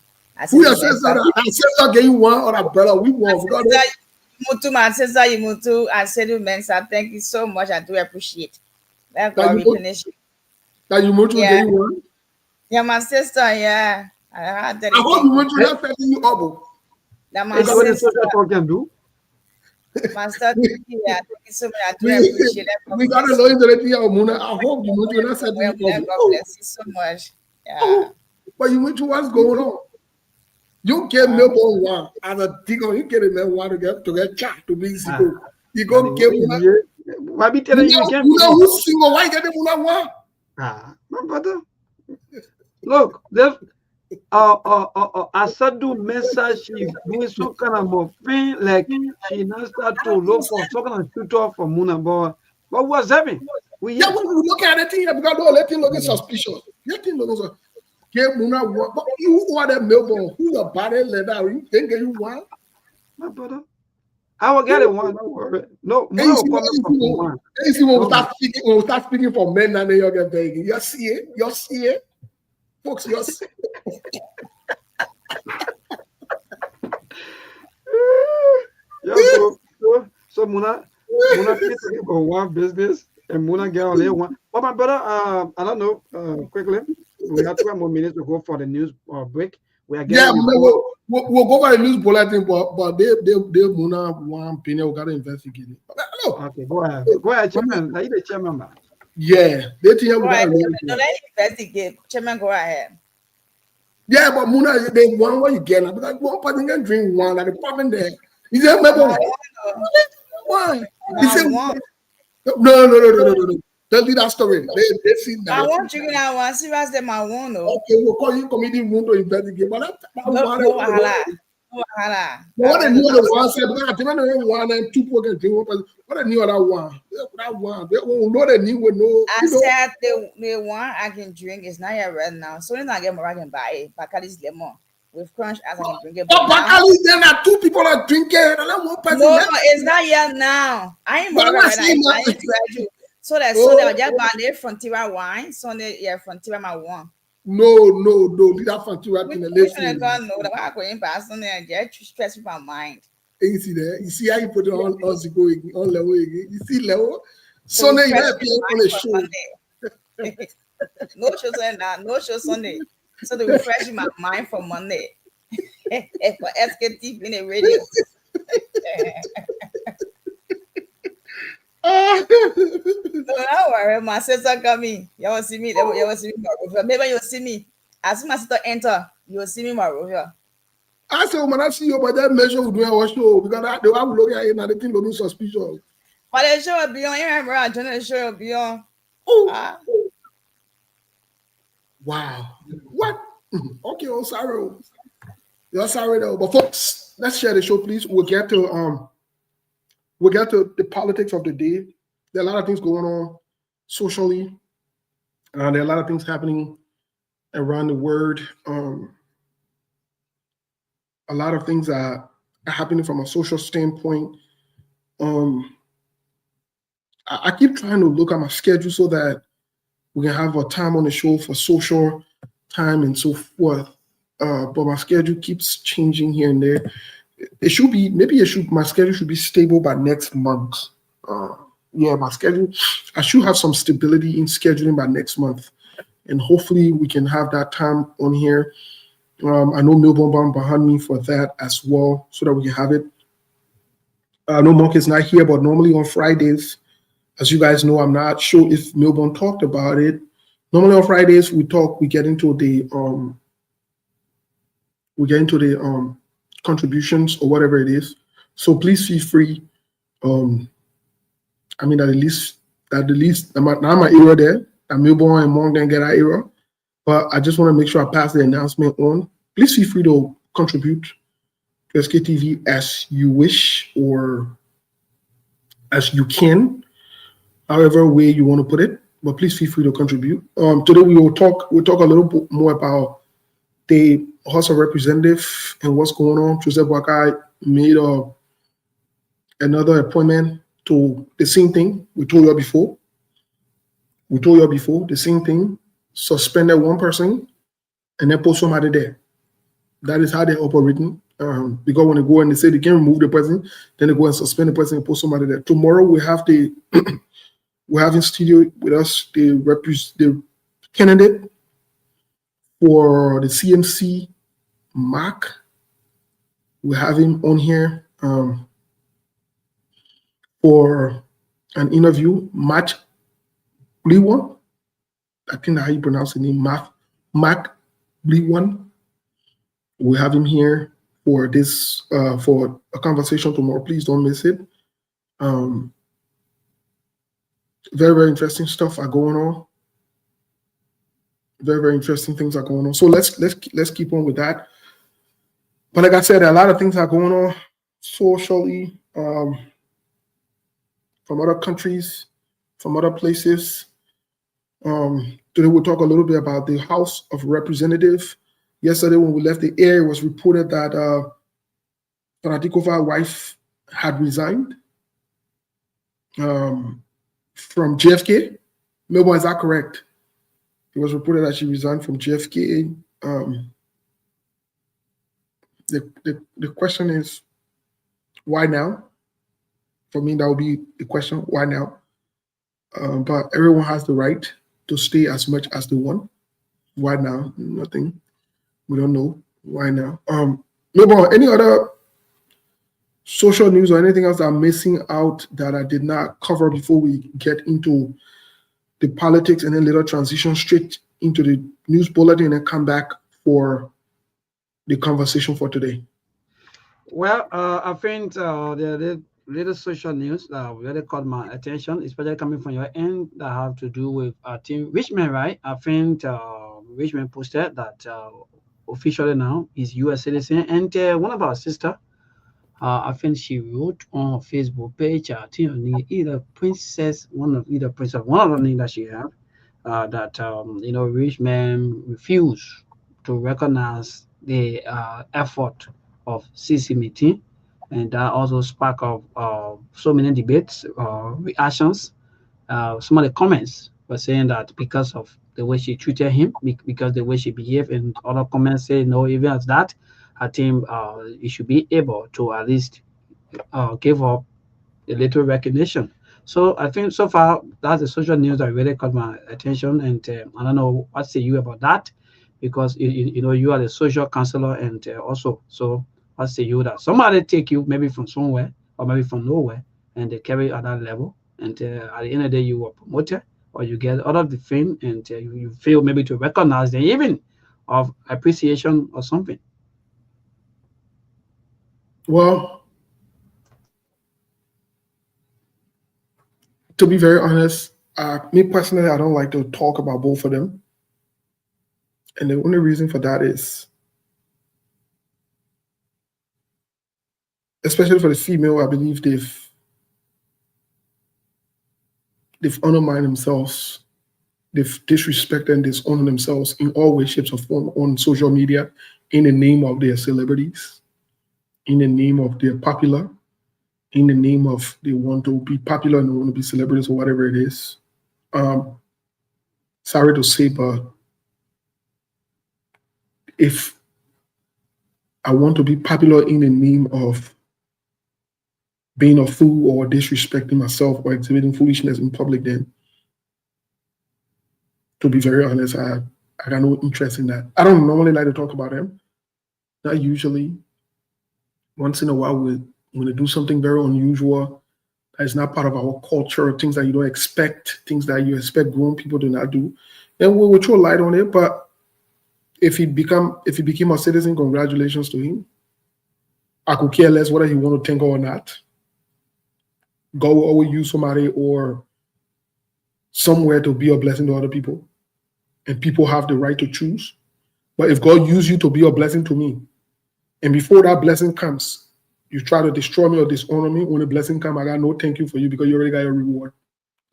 Who your sister? My sister gave you one or a brother? We won. My sister, you too. I said to Mensa, thank you so much. I do appreciate. That's why we finish. That you too gave you one? Yeah, my sister, yeah. I hope you too not setting you up. That my sister can do. Master, thank you so much. I do appreciate that. We got to know into the thing of Muna. I hope you do not set you up. God bless you so much. Yeah. But you went to what's going on. You get Melbourne one as a digger. You get a man one to get chat to be single. You go get Muna. Why be telling you can't? You know who's single? Why get the Muna one? My brother. Look, there's Asadu Mensa, she's doing some kind of thing, like she now start to look for some kind of tutor for Muna, but what's happening? We look at the thing because don't let him look suspicious. Let him look suspicious. Get Muna one, but you are the Melbourne, who your body let out, you think you want? My brother, I will get it one. Don't worry. No, you see when we start speaking for men and they get begging. You see it? Folks, yes. So Muna speaking for one business and Muna get only one. But my brother, I don't know. Quickly, we have 12 more minutes to go for the news break. We are getting we'll go for the news bulletin, but they Muna one opinion. We gotta investigate it. Okay, go ahead, Chairman. Are you the chairman, man? Yeah, they think we gotta investigate. Chairman, go ahead. Yeah, but Muna, they want what you get. I'm like, one person can drink one. Like the problem there. He said, why? He said, no. Tell me that story. They seen that. I won't drink that one. Serious them I won't know. Okay, we'll call you committee room to investigate. But no, What a new other one said, but I remember one and two people can drink one person. What a new other one. That one. That one, not a new one, no. I said the one I can drink is not yet red now. So when I get more, I can buy it. Bacardi's lemon with crunch as I can drink it. Oh, Bacardi, then are two people are drinking. And then one person. No, it's not yet now. I ain't more right now. So that Sunday I just buy the Frontier wine. Sunday, yeah, Frontier my one. No, that Frontier in the list. I don't know that I'm going past Sunday and get stress with my mind. You see there? You see how you put it on us going on level again. You see level? Sunday, you have people on the show. No show Sunday now. No show Sunday. So to refresh my mind for Monday. For Sktv in the radio. No, don't worry. My sister coming. You will see me. You will see me. Maybe you'll see me. As soon as my sister enter, you will see me more. I said, when I see you, but that measure will do our show because they will look at it and the thing will be suspicious. But the show will be on. You remember, I joined the show will be on. Wow. What? Okay, I'm sorry. You're sorry though. But folks, let's share the show, please. We'll get to the politics of the day. There are a lot of things going on socially. There are a lot of things happening around the world. A lot of things are happening from a social standpoint. I keep trying to look at my schedule so that we can have a time on the show for social time and so forth. But my schedule keeps changing here and there. It should be, my schedule should be stable by next month. My schedule, I should have some stability in scheduling by next month. And hopefully we can have that time on here. I know Melbourne behind me for that as well, so that we can have it. I know Monk is not here, but normally on Fridays, as you guys know, I'm not sure if Melbourne talked about it. Normally on Fridays we get into the contributions or whatever it is. So please feel free. At least I'm my era there. And Melbourne and Monk didn't get that era. But I just want to make sure I pass the announcement on. Please feel free to contribute to Sktv as you wish or as you can, however way you want to put it. But please feel free to contribute. Today we'll talk a little bit more about the House of Representatives and what's going on. Joseph Boakai made another appointment to the same thing we told you before. The same thing. Suspended one person and then put somebody there. That is how they're operating. Because when they go and they say they can remove the person, then they go and suspend the person and put somebody there. Tomorrow we have we have in studio with us the candidate for the CMC, Mark. We have him on here for an interview. Matt Blewan. I think that's how you pronounce the name, Mark Blewan. We have him here for this for a conversation tomorrow. Please don't miss it. Very, very interesting stuff are going on. Very, very interesting things are going on. So let's keep on with that. But like I said, a lot of things are going on socially from other countries, from other places. Today we'll talk a little bit about the House of Representatives. Yesterday when we left the air, it was reported that Fanatikova's wife had resigned from JFK. Melbourne, is that correct? It was reported that she resigned from JFK. The question is, why now? For me, that would be the question, why now? But everyone has the right to stay as much as they want. Why now? Nothing. We don't know. Why now? Melbourne, any other social news or anything else that I'm missing out that I did not cover before we get into the politics and then later transition straight into the news bulletin and then come back for the conversation for today? Well, I think the little social news that really caught my attention, especially coming from your end, that have to do with Team Richmond, right? I think Richmond posted that officially now. He's U.S. citizen, and one of our sister, I think she wrote on her Facebook page, I think either princess, either princess, one of the names that she have, that rich men refuse to recognize the effort of CC meeting, and that also spark of so many debates, reactions. Some of the comments were saying that because of the way she treated him, because the way she behaved, and other comments say no, even as that, I think he should be able to at least give up a little recognition. So I think so far that's the social news that really caught my attention, and I don't know what say you about that, because you are the social counselor, and also so what say you that somebody take you maybe from somewhere or maybe from nowhere, and they carry you at that level, and at the end of the day you were promoted or you get out of the fame, and you feel maybe to recognize them even of appreciation or something. Well, to be very honest, me personally, I don't like to talk about both of them. And the only reason for that is, especially for the female, I believe they've undermined themselves, they've disrespected and dishonored themselves in all ways, shapes, or form on social media in the name of their celebrities, in the name of they're popular, in the name of they want to be popular and they want to be celebrities or whatever it is. Sorry to say, but if I want to be popular in the name of being a fool or disrespecting myself or exhibiting foolishness in public, then to be very honest, I got no interest in that. I don't normally like to talk about them. Not usually. Once in a while, when they do something very unusual, that is not part of our culture, things that you don't expect, things that you expect grown people to not do, then we'll throw light on it. But if he became a citizen, congratulations to him. I could care less whether he want to think or not. God will always use somebody or somewhere to be a blessing to other people. And people have the right to choose. But if God used you to be a blessing to me, and before that blessing comes, you try to destroy me or dishonor me, when the blessing comes, I got no thank you for you because you already got your reward,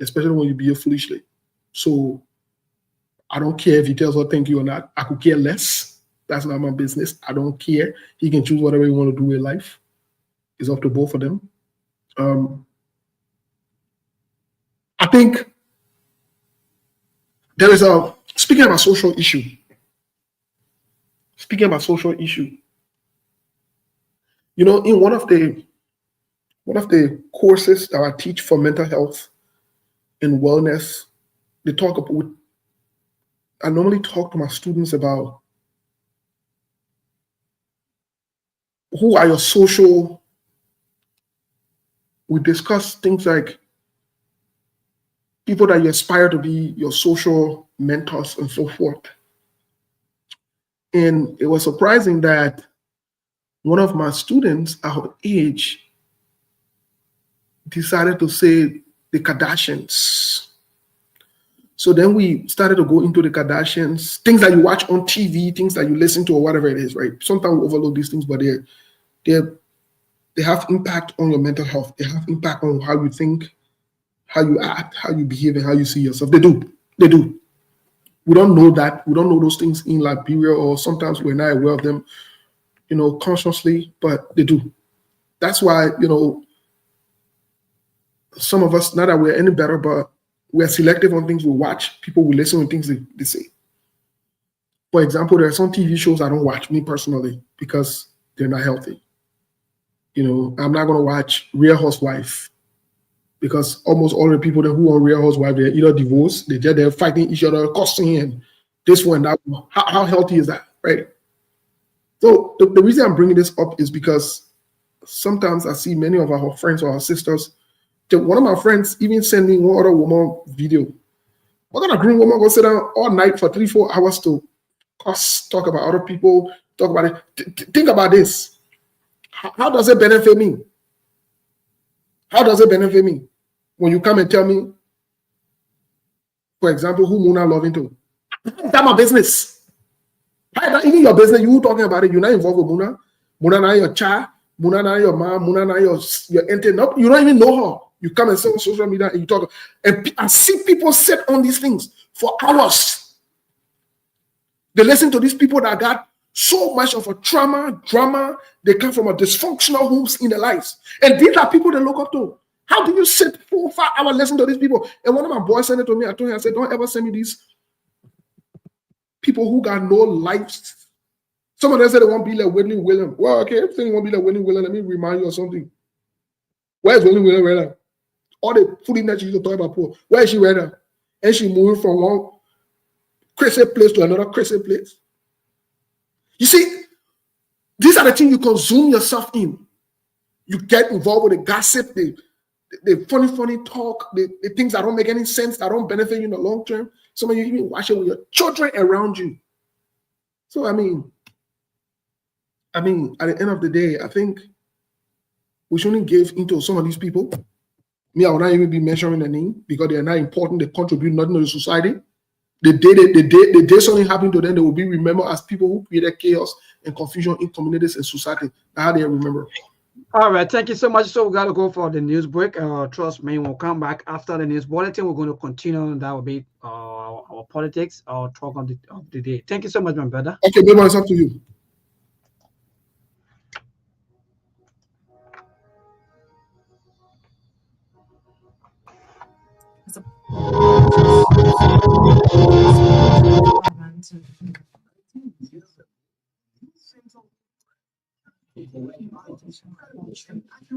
especially when you behave foolishly. So I don't care if he tells her thank you or not. I could care less. That's not my business. I don't care. He can choose whatever he want to do in life. It's up to both of them. I think there is speaking about social issue. In one of the courses that I teach for mental health and wellness, I normally talk to my students about who are your social. We discuss things like people that you aspire to be your social mentors and so forth. And it was surprising that one of my students at her age decided to say the Kardashians. So then we started to go into the Kardashians, things that you watch on TV, things that you listen to or whatever it is, right? Sometimes we overlook these things, but they have impact on your mental health. They have impact on how you think, how you act, how you behave, and how you see yourself. They do. We don't know that. We don't know those things in Liberia, or sometimes we're not aware of them, consciously, but they do. That's why, some of us, not that we're any better, but we're selective on things we watch. People will listen to things they say. For example, there are some TV shows I don't watch, me personally, because they're not healthy. I'm not going to watch Real Housewife because almost all the people who are Real Housewife, they're either divorced, they're fighting each other, cussing, and this one, that one. How healthy is that, right? So the reason I'm bringing this up is because sometimes I see many of our friends or our sisters. One of my friends even sent me one other woman video. What kind of green woman go sit down all night for 3-4 hours to cuss, talk about other people, talk about it? Think about this. How does it benefit me? How does it benefit me when you come and tell me, for example, who Muna loving to? That's my business. Right now, even your business, you talking about it, you're not involved with Muna. Muna not your child, Muna not your mom, Muna not your auntie. No, you don't even know her. You come and say on social media and you talk. And I see people sit on these things for hours. They listen to these people that got so much of a drama. They come from a dysfunctional homes in their lives. And these are people they look up to. How do you sit 4 or 5 hours listening to these people? And one of my boys sent it to me. I told him, I said, don't ever send me these people who got no lives. Some of them said they won't be like Whitney Williams. Well, okay, if they won't be like Whitney Williams, let me remind you of something. Where is Whitney Williams right now? All the food that she used to talk about poor. Where is she right now? And she moving from one crazy place to another crazy place. You see, these are the things you consume yourself in. You get involved with the gossip, the funny talk, the things that don't make any sense, that don't benefit you in the long term. Some of you even watch it with your children around you. So I mean, at the end of the day, I think we shouldn't give into some of these people. Me, I will not even be mentioning their name because they are not important. They contribute nothing to the society. The day something happened to them, they will be remembered as people who created chaos and confusion in communities and society. That's how they are remembered. All right, thank you so much. So we got to go for the news break. Trust me, we'll come back after the news bulletin. We're going to continue. That will be our politics, our talk of the day. Thank you so much, my brother. Okay, baby, it's up to you.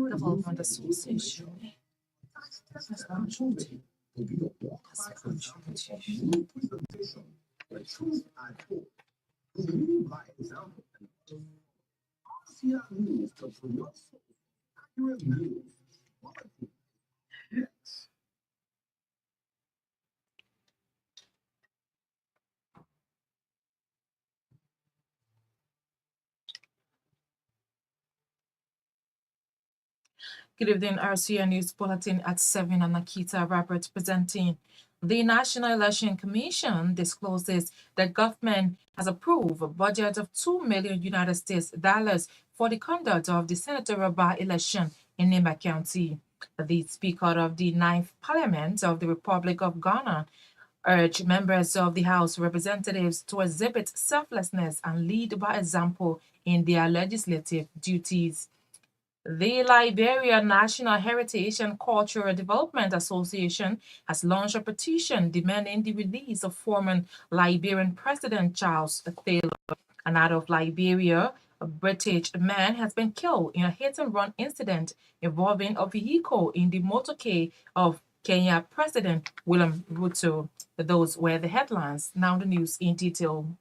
Development Association. Good evening, RCA News Bulletin at 7. I'm Nakita Robert presenting. The National Election Commission discloses that government has approved a budget of $2 million United States dollars for the conduct of the senatorial by-election in Nimba County. The Speaker of the 9th Parliament of the Republic of Ghana urged members of the House of Representatives to exhibit selflessness and lead by example in their legislative duties. The Liberia National Heritage and Cultural Development Association has launched a petition demanding the release of former Liberian President Charles Taylor. And out of Liberia, a British man has been killed in a hit-and-run incident involving a vehicle in the motorcade of Kenya President William Ruto. Those were the headlines. Now the news in detail.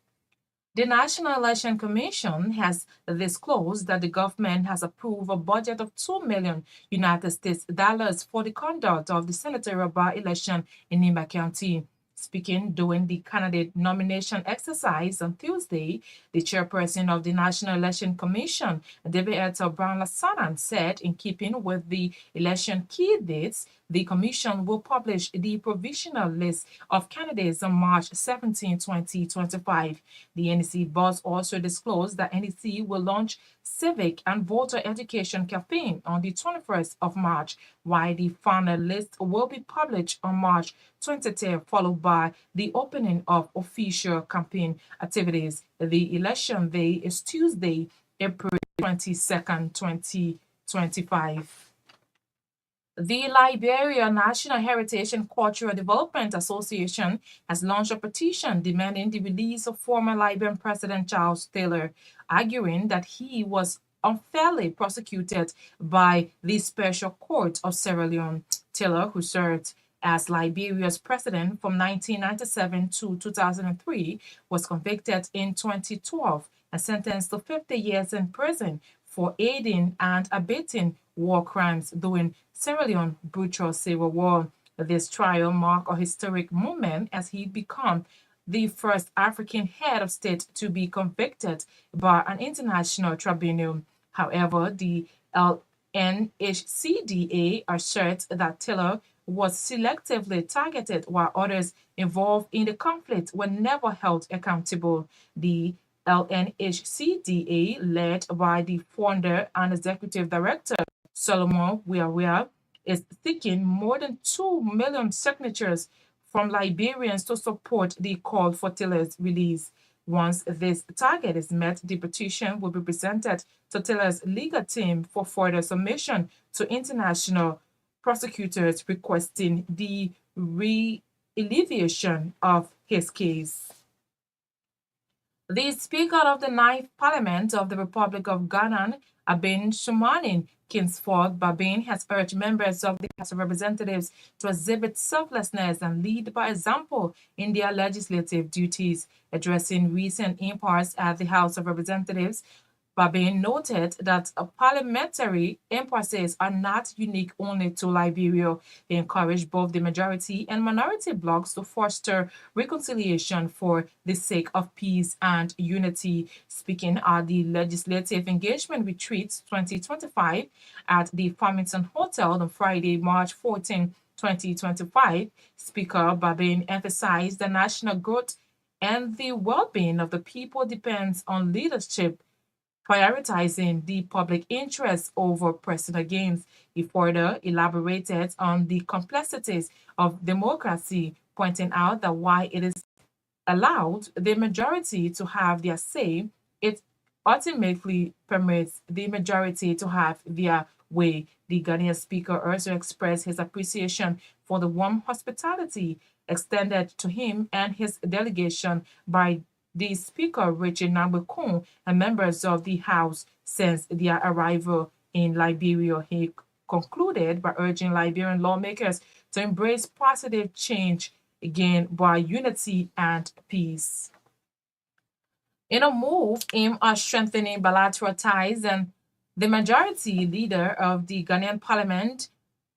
The National Election Commission has disclosed that the government has approved a budget of $2 million United States dollars for the conduct of the senatorial by-election in Nimba County. Speaking during the candidate nomination exercise on Tuesday, the chairperson of the National Election Commission, David Brown Lassanan, said in keeping with the election key dates, the commission will publish the provisional list of candidates on March 17, 2025. The NEC boss also disclosed that NEC will launch civic and voter education campaign on the 21st of March, while the final list will be published on March 23rd, followed by the opening of official campaign activities. The election day is Tuesday, April 22nd, 2025. The Liberia National Heritage and Cultural Development Association has launched a petition demanding the release of former Liberian President Charles Taylor, arguing that he was unfairly prosecuted by the Special Court of Sierra Leone. Taylor, who served as Liberia's president from 1997 to 2003, was convicted in 2012 and sentenced to 50 years in prison for aiding and abetting war crimes during Sierra Leone brutal civil war. This trial marked a historic moment as he became the first African head of state to be convicted by an international tribunal. However, the NHCDA asserts that Taylor was selectively targeted while others involved in the conflict were never held accountable. The LNHCDA, led by the founder and executive director Solomon Wiawia, is seeking more than 2 million signatures from Liberians to support the call for Taylor's release. Once this target is met, the petition will be presented to Taylor's legal team for further submission to international prosecutors requesting the alleviation of his case. The Speaker of the Ninth Parliament of the Republic of Ghana, Abin Shumanin Kingsford Babin, has urged members of the House of Representatives to exhibit selflessness and lead by example in their legislative duties. Addressing recent impasse at the House of Representatives, Babin noted that parliamentary impasses are not unique only to Liberia. They encourage both the majority and minority blocs to foster reconciliation for the sake of peace and unity. Speaking at the Legislative Engagement Retreat 2025 at the Farmington Hotel on Friday, March 14, 2025, Speaker Babin emphasized that national growth and the well-being of the people depends on leadership prioritizing the public interest over personal gains. He further elaborated on the complexities of democracy, pointing out that while it is allowed the majority to have their say, it ultimately permits the majority to have their way. The Ghanaian speaker also expressed his appreciation for the warm hospitality extended to him and his delegation by the Speaker, Richard Nambukun, and members of the House since their arrival in Liberia. He concluded by urging Liberian lawmakers to embrace positive change again by unity and peace. In a move aimed at strengthening bilateral ties, and the majority leader of the Ghanaian Parliament,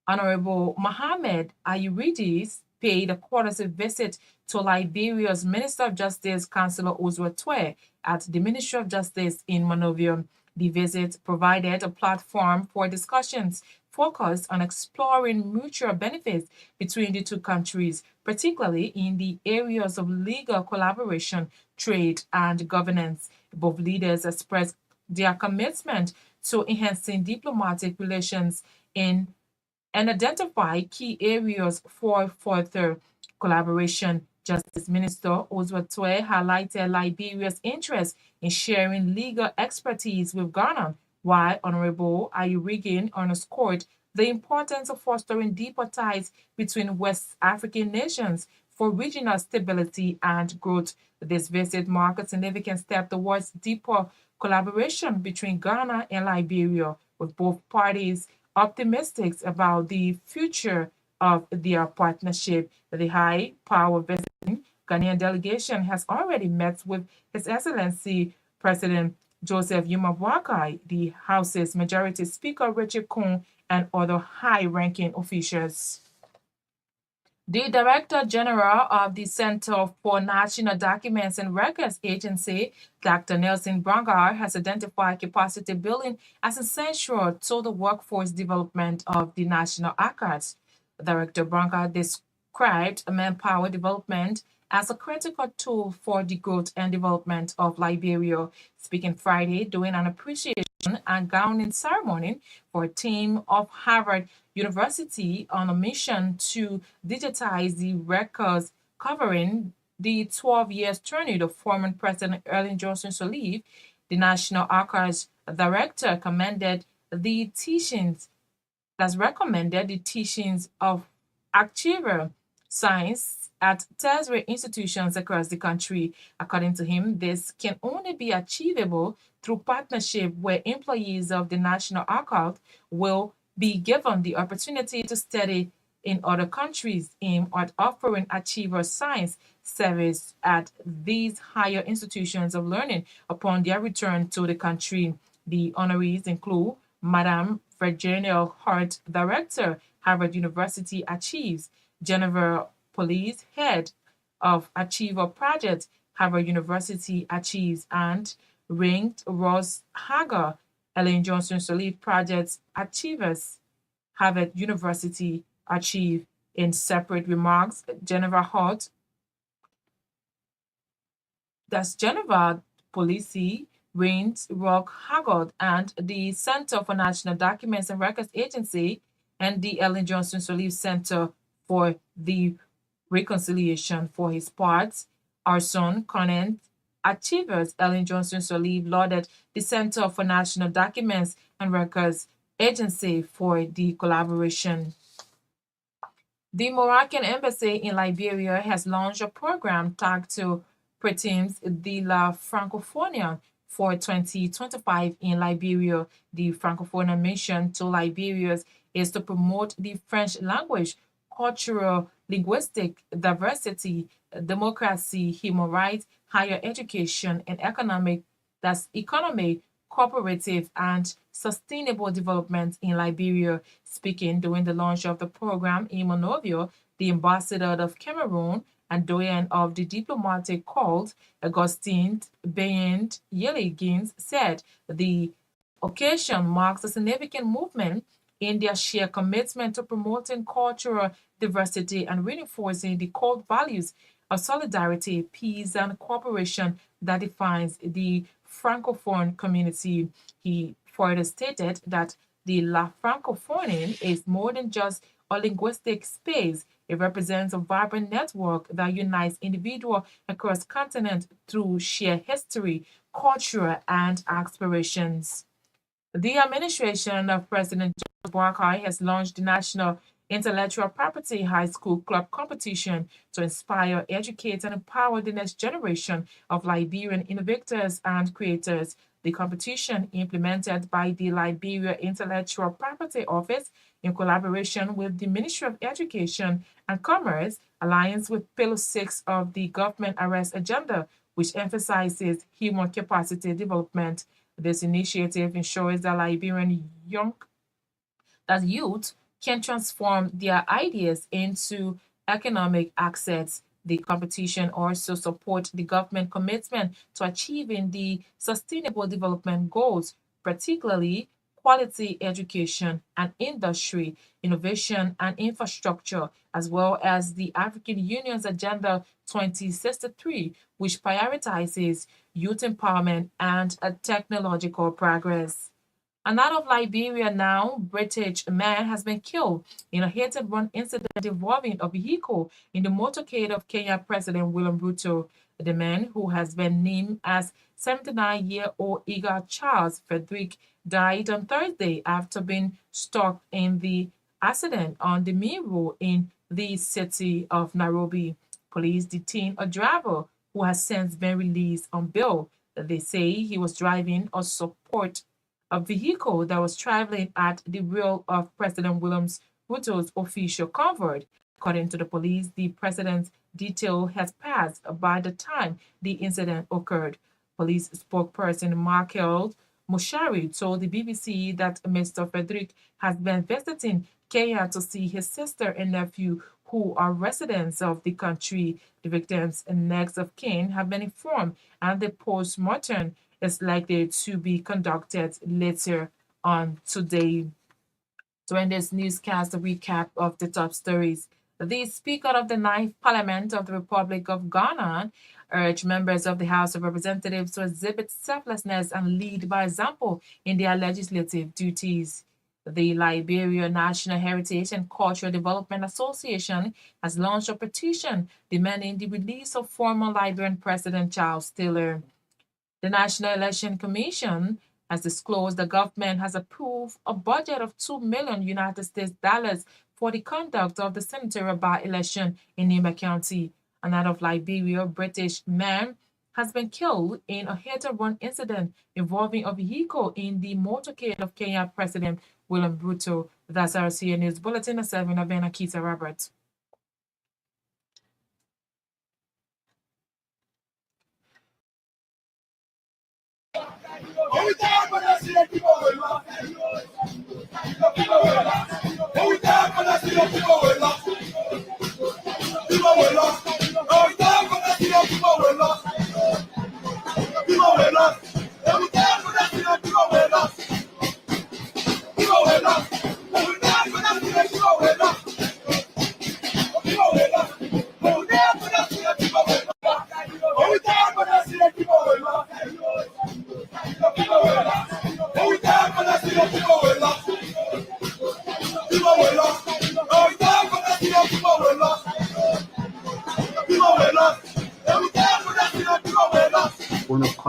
Honorable Mohamed Ayuridis, paid a courtesy visit to Liberia's Minister of Justice, Councillor Oswald Twe, at the Ministry of Justice in Monrovia. The visit provided a platform for discussions focused on exploring mutual benefits between the two countries, particularly in the areas of legal collaboration, trade, and governance. Both leaders expressed their commitment to enhancing diplomatic relations and identify key areas for further collaboration. Justice Minister Oswald Twe highlighted Liberia's interest in sharing legal expertise with Ghana, while Honorable Ayurigin underscored the importance of fostering deeper ties between West African nations for regional stability and growth. This visit marked a significant step towards deeper collaboration between Ghana and Liberia, with both parties optimistic about the future of their partnership. The high power visiting Ghanaian delegation has already met with His Excellency President Joseph Yuma Boakai, the House's Majority Speaker Richard Kun, and other high-ranking officials. The Director General of the Center for National Documents and Records Agency, Dr. Nelson Brangar, has identified capacity building as essential to the workforce development of the National Archives. Director Brangar described manpower development as a critical tool for the growth and development of Liberia. Speaking Friday during an appreciation and gowning ceremony for a team of Harvard University on a mission to digitize the records covering the 12 years journey of former President Ellen Johnson Sirleaf, the National Archives Director recommended the teachings of achiever science at tertiary institutions across the country. According to him, this can only be achievable through partnership where employees of the National Archive will be given the opportunity to study in other countries aimed at offering achiever science service at these higher institutions of learning upon their return to the country. The honorees include Madame Virginia Hart, Director, Harvard University Achieves, Jennifer Police, Head of Achiever Project, Harvard University Achieves, and Ringed Ross Hager, Ellen Johnson Sirleaf Project Achievers, Harvard University Achieve. In separate remarks, Jennifer Policy, Rains, Rock, Haggard, and the Center for National Documents and Records Agency, and the Ellen Johnson Sirleaf Center for the Reconciliation. For his part, our son, Conant Achievers Ellen Johnson Sirleaf lauded the Center for National Documents and Records Agency for the collaboration. The Moroccan Embassy in Liberia has launched a program tagged to Prétimes de la Francophonie for 2025 in Liberia. The Francophonie mission to Liberia is to promote the French language, cultural, linguistic diversity, democracy, human rights, higher education, and economic cooperative, and sustainable development in Liberia. Speaking during the launch of the program in Monrovia, the ambassador of Cameroon and doyen of the diplomatic corps, Augustin Bayend Yeligins, said the occasion marks a significant movement in their shared commitment to promoting cultural diversity and reinforcing the core values of solidarity, peace, and cooperation that defines the Francophone community. He further stated that the La Francophonie is more than just a linguistic space. It represents a vibrant network that unites individuals across continents through shared history, culture, and aspirations. The administration of President George Buakai has launched the National Intellectual Property High School Club competition to inspire, educate, and empower the next generation of Liberian innovators and creators. The competition, implemented by the Liberia Intellectual Property Office in collaboration with the Ministry of Education and Commerce, aligns with Pillar 6 of the Government Arrest Agenda, which emphasizes human capacity development. This initiative ensures that Liberian youth can transform their ideas into economic assets. The competition also supports the government commitment to achieving the Sustainable Development Goals, particularly quality education and industry, innovation and infrastructure, as well as the African Union's Agenda 2063, which prioritizes youth empowerment and technological progress. And out of Liberia now, British man has been killed in a hit-and-run incident involving a vehicle in the motorcade of Kenya President William Ruto. The man, who has been named as 79-year-old Eager Charles Frederick, died on Thursday after being stuck in the accident on the main road in the city of Nairobi. Police detained a driver who has since been released on bail. They say he was driving a vehicle that was traveling at the wheel of President William Ruto's official convoy. According to the police, the president's detail has passed by the time the incident occurred. Police spokesperson Michael Mushari told the BBC that Mr. Frederick has been visiting Kenya to see his sister and nephew, who are residents of the country. The victims and next of kin have been informed, and the post-mortem is likely to be conducted later on today. So in this newscast, a recap of the top stories. The Speaker of the Ninth Parliament of the Republic of Ghana urged members of the House of Representatives to exhibit selflessness and lead by example in their legislative duties. The Liberia National Heritage and Cultural Development Association has launched a petition demanding the release of former Liberian President Charles Taylor. The National Election Commission has disclosed the government has approved a budget of $2 million United States dollars for the conduct of the senatorial by-election in Nimba County. And out of Liberia, a British man has been killed in a hit-and-run incident involving a vehicle in the motorcade of Kenya President William Ruto. That's our RCA News Bulletin at 7. I've been Akita Roberts.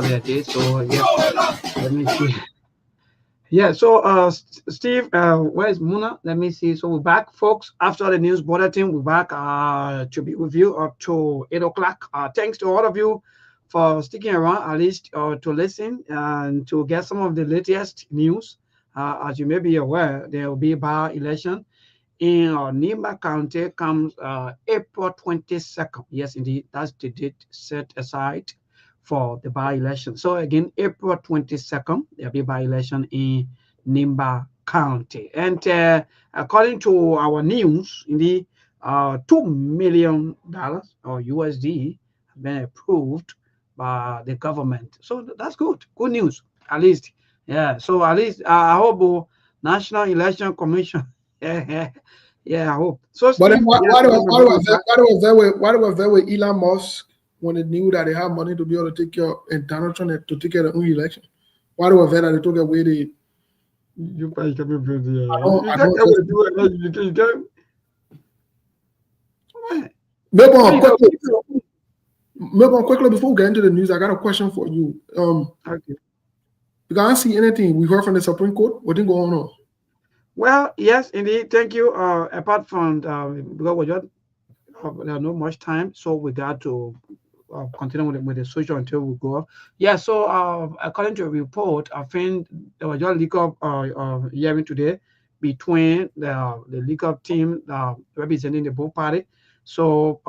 earlier day. So yeah, let me see. Yeah, so Steve, where's Muna? Let me see. So we're back, folks. After the news bulletin, we're back to be with you up to 8 o'clock. Thanks to all of you for sticking around, at least to listen and to get some of the latest news. As you may be aware, there will be a by-election in Nimba County comes April 22nd. Yes, indeed, that's the date set aside for the by-election. So again, April 22nd, there'll be by-election in Nimba County. And according to our news, indeed, $2 million or USD have been approved by the government. So that's good. Good news, at least. Yeah. So at least I hope National Election Commission. Yeah, I hope. So But Steve, then why do I vet with Elon Musk when they knew that they have money to be able to take care and Donald Trump to take care of the own election? Why do I vet that they took away the? You probably can be busy. Maybe quickly before we get into the news, I got a question for you. Okay. Because I don't see anything we heard from the Supreme Court. What's going on? Well, yes, indeed. Thank you. Apart from because we just there's not much time, so we got to continue with the social until we go off. Yeah. So according to a report, I think there was just leak up hearing today between the leak up team representing the both party. So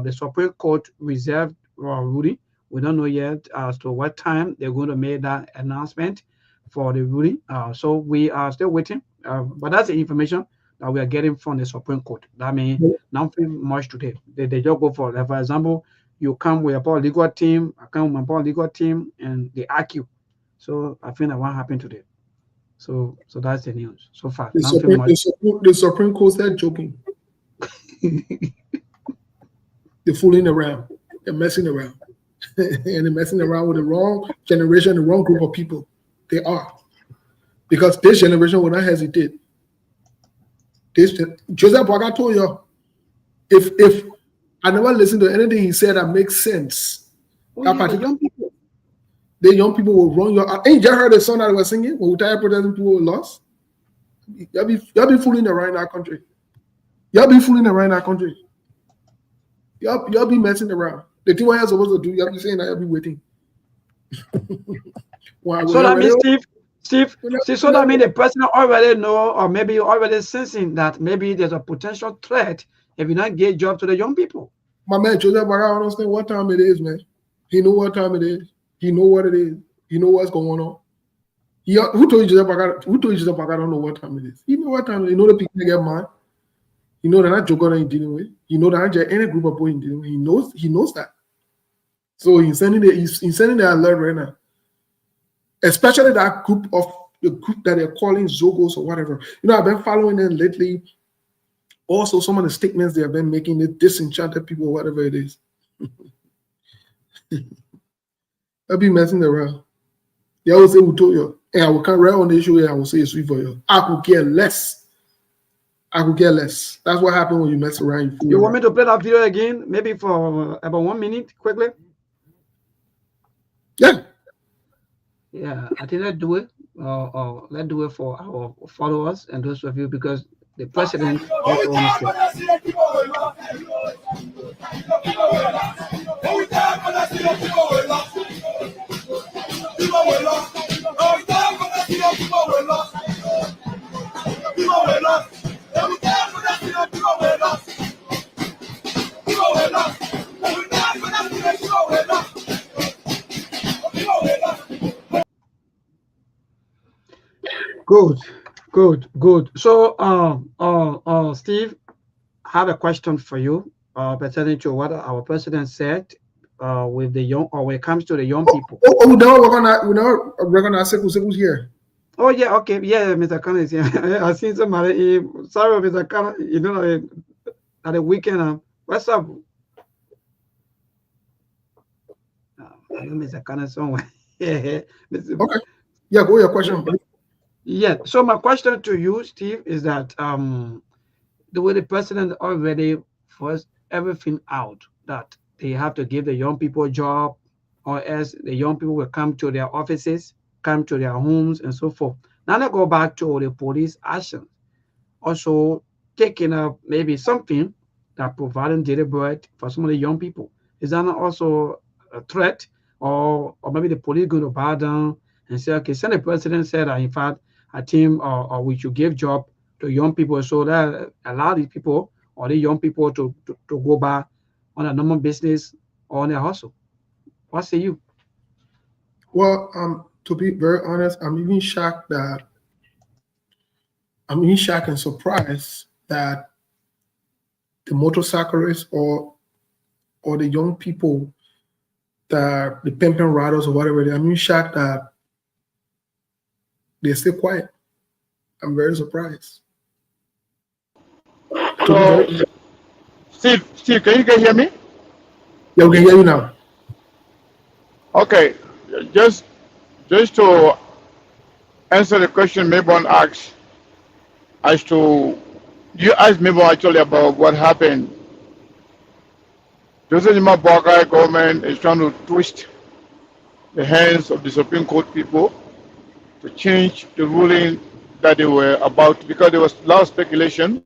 the Supreme Court reserved ruling. We don't know yet as to what time they're going to make that announcement for the ruling. So we are still waiting. But that's the information that we are getting from the Supreme Court. That means nothing much today. They just go for, like, for example, you come with a legal team, I come with my legal team, and they argue. So I think that what happened today. So that's the news so far. The Supreme Court said joking. They're fooling around. They're messing around. And they're messing around with the wrong generation, the wrong group of people. They are. Because this generation will not hesitate. Joseph Boaga told you, if I never listen to anything he said that makes sense, the young people will run your. Ain't you just heard the song that they were singing when we tired protesting people were lost? Y'all be fooling around our country. Y'all be fooling around our country. Y'all be messing around. The thing what you're supposed to do, y'all be saying that y'all be waiting. So that means Steve, so that means the person already know, or maybe already sensing that maybe there's a potential threat if you not get job to the young people. My man, Joseph Baga understand what time it is, man. He know what time it is. He know what it is. He know what's going on. Who told you Joseph Baga don't know what time it is? He know what time it is. He know the people get mad. He know that joker that he's dealing with. He know that any group of boys dealing with. He knows that. So he's sending the alert right now. Especially that group that they're calling Zogos or whatever. I've been following them lately. Also, some of the statements they have been making, the disenchanted people, or whatever it is. I'll be messing around. They always say, who told you? And I will come right on the issue and I will say it's sweet for you. I could care less. That's what happens when you mess around. You want me to play that video again? Maybe for about 1 minute, quickly? Yeah. Yeah, I think let's do it. Let's do it for our followers and those of you, because the president also wants to. Good. So, Steve, I have a question for you pertaining to what our president said with the young, or when it comes to the young people. No, we're gonna ask who's here. Oh yeah, okay, yeah, Mr. Khan is here. I seen somebody. Sorry, Mr. Khan. At the weekend. What's up? I know Mr. Khan somewhere. Okay. Yeah, go your question. Yeah. So my question to you, Steve, is that the way the president already forced everything out, that they have to give the young people a job, or else the young people will come to their offices, come to their homes, and so forth. Now let's go back to the police action. Also taking up maybe something that providing daily bread for some of the young people. Is that not also a threat? Or maybe the police going to bow down and say, okay, send the president said that in fact a team or we should give job to young people so that allow these people or the young people to go back on a normal business or on their hustle. What say you? Well, to be very honest, I'm even shocked and surprised that the motorcyclists or the young people, that the pimping riders or whatever, I'm even shocked that they're still quiet. I'm very surprised. So, Steve, can you hear me? Yeah, we can hear you now. Okay, just to answer the question Mabon asked, as to you asked Mabon actually about what happened. Joseph Nima Boakai government is trying to twist the hands of the Supreme Court people to change the ruling that they were about, because there was a lot of speculation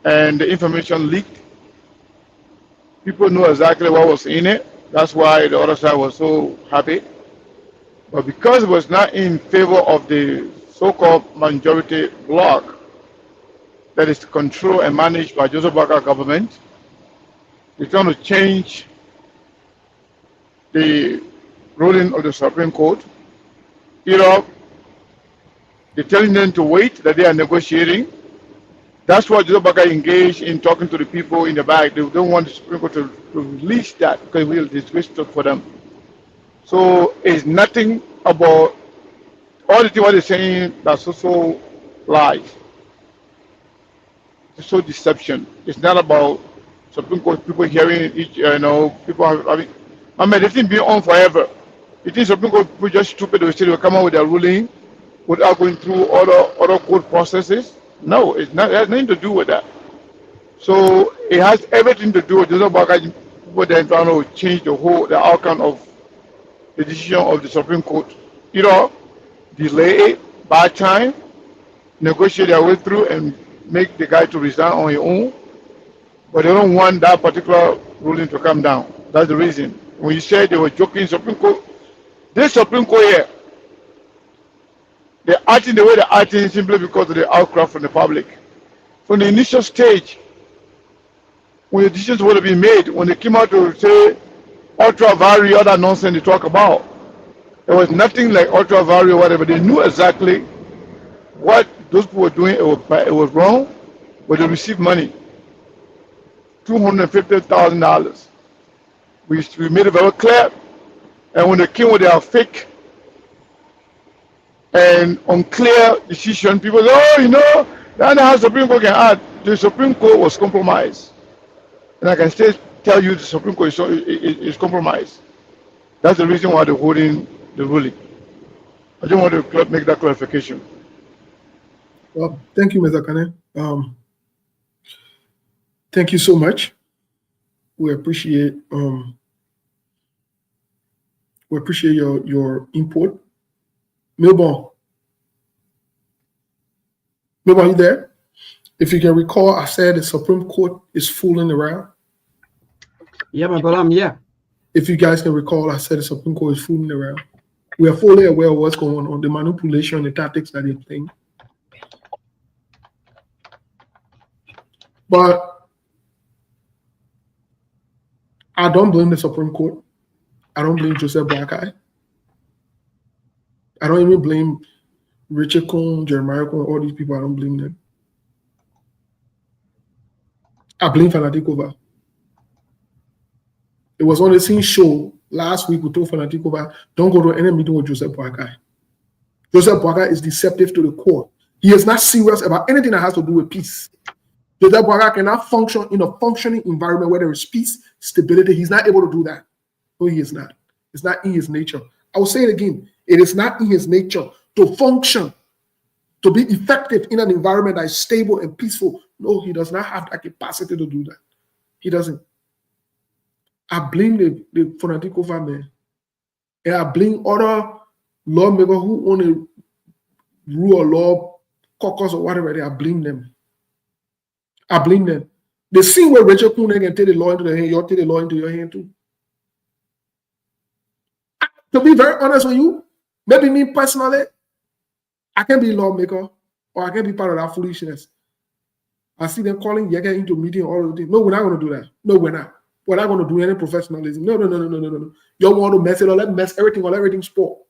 and the information leaked. People knew exactly what was in it. That's why the other side was so happy. But because it was not in favor of the so-called majority bloc that is controlled and managed by Joseph Boakai government, they're trying to change the ruling of the Supreme Court. You know, they're telling them to wait, that they are negotiating. That's why Joseph Boakai engaged in talking to the people in the back. They don't want the Supreme Court to release that because it will disgraceful for them. So it's nothing about all the things what they're saying that's also lies. It's so deception. It's not about Supreme Court people hearing each, people having. I mean, this thing being on forever. You think Supreme Court people just stupid? They will come out with their ruling without going through other court processes? No, it has nothing to do with that. So it has everything to do with Joseph Boakai people then trying to change the outcome of the decision of the Supreme Court. Delay it, buy time, negotiate their way through, and make the guy to resign on his own. But they don't want that particular ruling to come down. That's the reason. When you said they were joking, Supreme Court, this Supreme Court here, they're acting the way they're acting simply because of the outcry from the public. From the initial stage, when the decisions were to be made, when they came out to say ultra vires, other nonsense they talk about, there was nothing like ultra vires or whatever. They knew exactly what those people were doing. It was wrong, but they received money, $250,000. We made it very clear. And when they came with their fake and unclear decision, people say, that's how Supreme Court can act. The Supreme Court was compromised. And I can still tell you the Supreme Court is compromised. That's the reason why they're holding the ruling. I just want to make that clarification. Well, thank you, Mr. Kane. Thank you so much. We appreciate your input. Milborn, are you there? If you can recall, I said the Supreme Court is fooling around. Yeah, my brother, I'm here. If you guys can recall, I said the Supreme Court is fooling around. We are fully aware of what's going on, the manipulation, the tactics that they're playing. But I don't blame the Supreme Court. I don't blame Joseph Boakai. I don't even blame Richard Cohn, Jeremiah Cohn, all these people. I don't blame them. I blame Fanatikova. It was on the same show last week. We told Fanatikova, don't go to any meeting with Joseph Boakai. Joseph Boakai is deceptive to the core. He is not serious about anything that has to do with peace. Joseph Boakai cannot function in a functioning environment where there is peace, stability. He's not able to do that. No, he is not. It's not in his nature. I will say it again. It is not in his nature to function, to be effective in an environment that is stable and peaceful. No, he does not have that capacity to do that. He doesn't. I blame the Fonatico family. And I blame other lawmakers who own a rule or law caucus or whatever. I blame them. I blame them. The scene where Rachel Kuhn can take the law into their hand, you'll take the law into your hand too. To be very honest with you, maybe me personally, I can be a lawmaker or I can be part of that foolishness. I see them calling Yega into meeting all of the things. No, we're not going to do that. No, we're not. We're not going to do any professionalism. No. You want to mess it up, let mess everything or everything sport.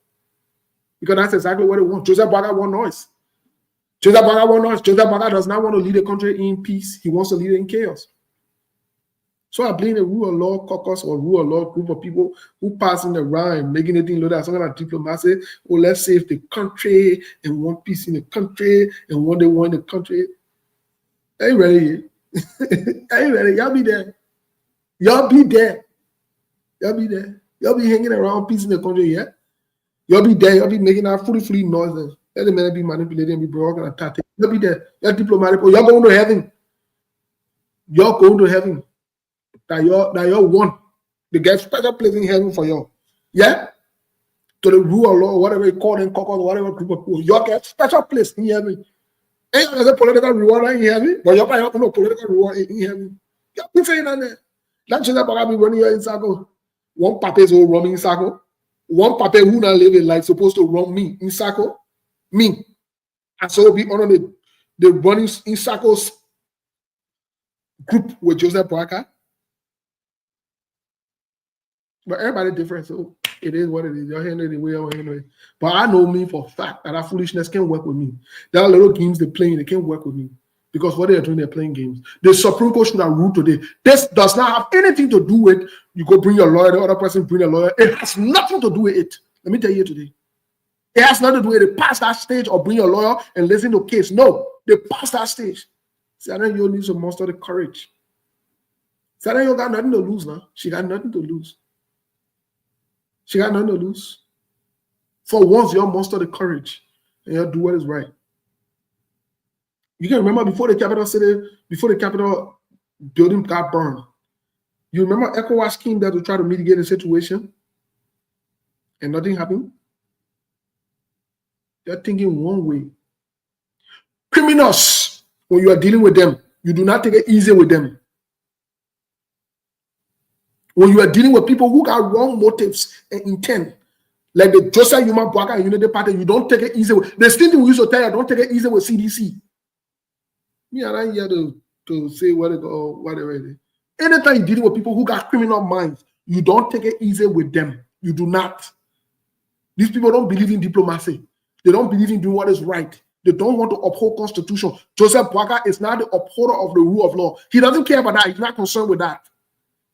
Because that's exactly what they want. Joseph Baga wants noise. Joseph Baga wants noise. Joseph Baga does not want to lead the country in peace. He wants to lead it in chaos. So I blame the rule of law caucus or rule of law group of people who passing the rhyme, making it look like something like diplomacy. Oh, let's save the country and want peace in the country and one day want the country. Are you ready? Are you ready? Y'all be there. Y'all be there. Y'all be there. Y'all be hanging around peace in the country, yeah? Y'all be there. Y'all be making that fully noises. Let the men be manipulating, be broken and attacking. Y'all be there. Y'all diplomatic. Oh, y'all going to heaven. Y'all going to heaven. That y'all want. They get special place in heaven for y'all. Yeah? To the rule of law, whatever you call them, caucus, whatever group of people. Y'all get special place in heaven. Ain't there's a political reward in heaven, but y'all have no political reward in heaven. Y'all be saying that there. That should not be running here in circle. One papa is all running in circle. One papa who not living like supposed to run me in circle. Me. And so be on the running in circles group with Joseph Boaka. But everybody different, so it is what it is. Y'all handle it the way I handle it. But I know me for a fact that foolishness can't work with me. There are little games they're playing, they can't work with me. Because what they're doing, they're playing games. The Supreme Court should have ruled today. This does not have anything to do with you go bring your lawyer, the other person bring a lawyer. It has nothing to do with it. Let me tell you today. It has nothing to do with it. Pass that stage or bring your lawyer and listen to case. No, they pass that stage. See, I know you need to muster the courage. See, I know you got nothing to lose now. She got nothing to lose. She got nothing to lose. For once, you'll muster the courage and you'll do what is right. You can remember before the capital building got burned. You remember ECOWAS came there to try to mitigate the situation and nothing happened? They're thinking one way. Criminals, when you are dealing with them, you do not take it easy with them. When you are dealing with people who got wrong motives and intent, like the Joseph Yuma Boaka and Unity Party, you don't take it easy with. The same thing we used to tell you, don't take it easy with CDC. Me, I'm not here to say whatever it is. Anytime you're dealing with people who got criminal minds, you don't take it easy with them. You do not. These people don't believe in diplomacy. They don't believe in doing what is right. They don't want to uphold constitution. Joseph Boaka is not the upholder of the rule of law. He doesn't care about that. He's not concerned with that.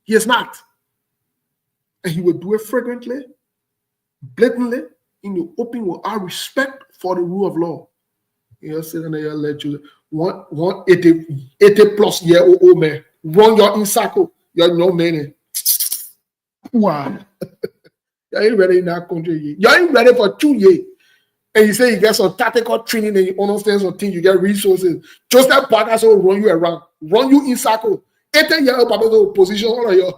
He is not. And he will do it fragrantly, blatantly, in the open with our respect for the rule of law. You're sitting there, let you 180 plus year old man run your in circle. You're no man. Wow. You ain't ready in that country. You ain't ready for 2 years. And you say you get some tactical training and you understand some things, you get resources. Joseph Boaka will run you around, run you in circle. 18-year-old position, all of you.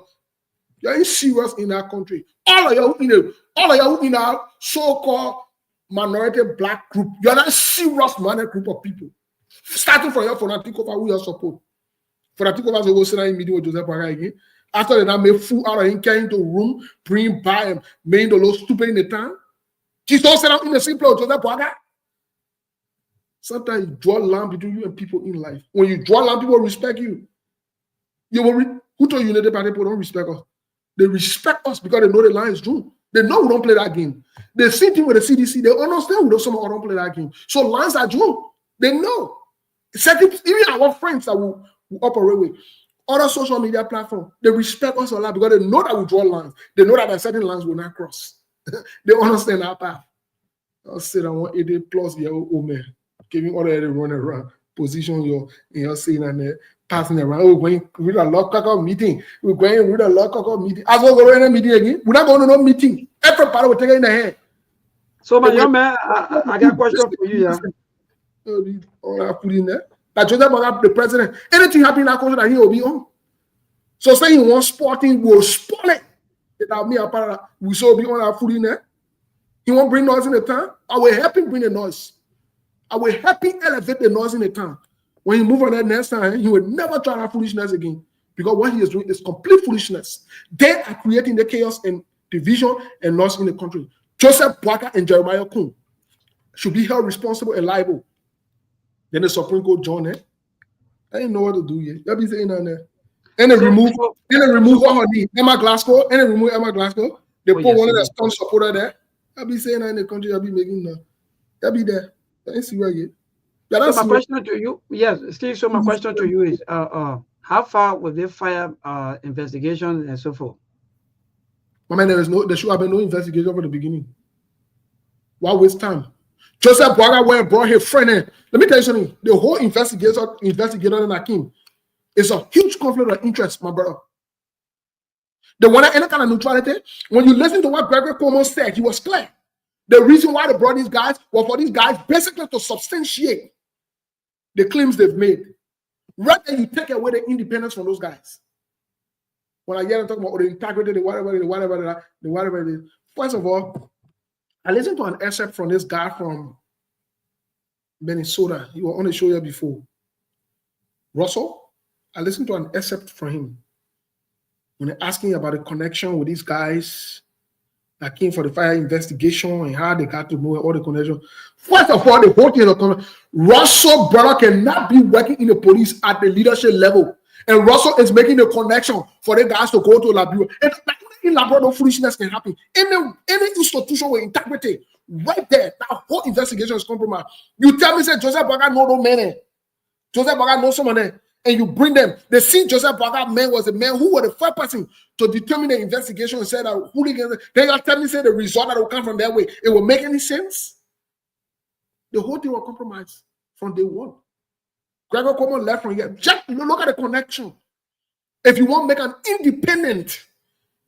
You ain't serious in that country. All of you in our so-called minority black group, you're not serious minded group of people. Starting from your Fonatikova, who you support. Fonatikova will go sit down in meeting with Joseph Boaka again. After that, make fool out of him, carry into room, bring by him, make the little stupid in the town. Just don't sit down in the same place with Joseph Boaka. Sometimes you draw a line between you and people in life. When you draw a line, people respect you. Who told you that people don't respect us? They respect us because they know the line is true. They know we don't play that game. The same thing with the CDC. They understand we don't play that game. So lines are true. They know. Even our friends that we operate with, other social media platforms, they respect us a lot because they know that we draw lines. They know that there are certain lines will not cross. They understand our path. I'll say that 180 plus year old man, giving order to run around, position your saying and passing around. Oh, we're going to read a local meeting. We're going to read a local meeting. As we're going to a meeting again, we're not going to no meeting. Everybody will take it in the hand. So, my young man, I got a question for you. Yeah. All I put in there. That Joseph Boaka, the president, anything happening in that country that he will be on. So saying one sporting will spoil it. Without me, we shall be on our food in there. He won't bring noise in the town. I will help him bring the noise. I will help him elevate the noise in the town. When he move on that next time, he will never try that foolishness again. Because what he is doing is complete foolishness. They are creating the chaos and division and loss in the country. Joseph Boakai and Jeremiah Kun should be held responsible and liable. Then the Supreme Court joined it. I didn't know what to do yet. Y'all be saying on there. And they remove her name, Emma Glasgow, and they remove Emma Glasgow. They put one of the strong supporter there. I'll be saying that in the country, I'll be making I'll be there. I didn't see where yet. So my question to you, yes, Steve. So my question to you is, how far will they fire investigation and so forth? I mean, there should have been no investigation from the beginning. Why waste time? Joseph Boakai went and brought his friend in. Let me tell you something. The whole investigator in Akim is a huge conflict of interest, my brother. They wanted any kind of neutrality. When you listen to what Gregory Cuomo said, he was clear. The reason why they brought these guys was for these guys basically to substantiate the claims they've made. Right then, you take away the independence from those guys. When I hear them talking about the integrity, the whatever it is. First of all, I listened to an excerpt from this guy from Minnesota. He was on the show here before. Russell, I listened to an excerpt from him when they're asking about the connection with these guys that came for the fire investigation and how they got to know all the connection. First of all, the whole thing of Russell brother cannot be working in the police at the leadership level. And Russell is making the connection for the guys to go to Liberia. And in Liberia, no foolishness can happen. Any institution with integrity, right there, that whole investigation is compromised. You tell me, say Joseph Boakai know no man. Joseph Boakai knows someone there. And you bring them. They see Joseph Boakai man was a man who was the first person to determine the investigation and said that hooligans. Then you tell me say the result that will come from that way. It will make any sense? The whole thing will compromise from day one. Gregor Cuomo left from here. Just look at the connection. If you want to make an independent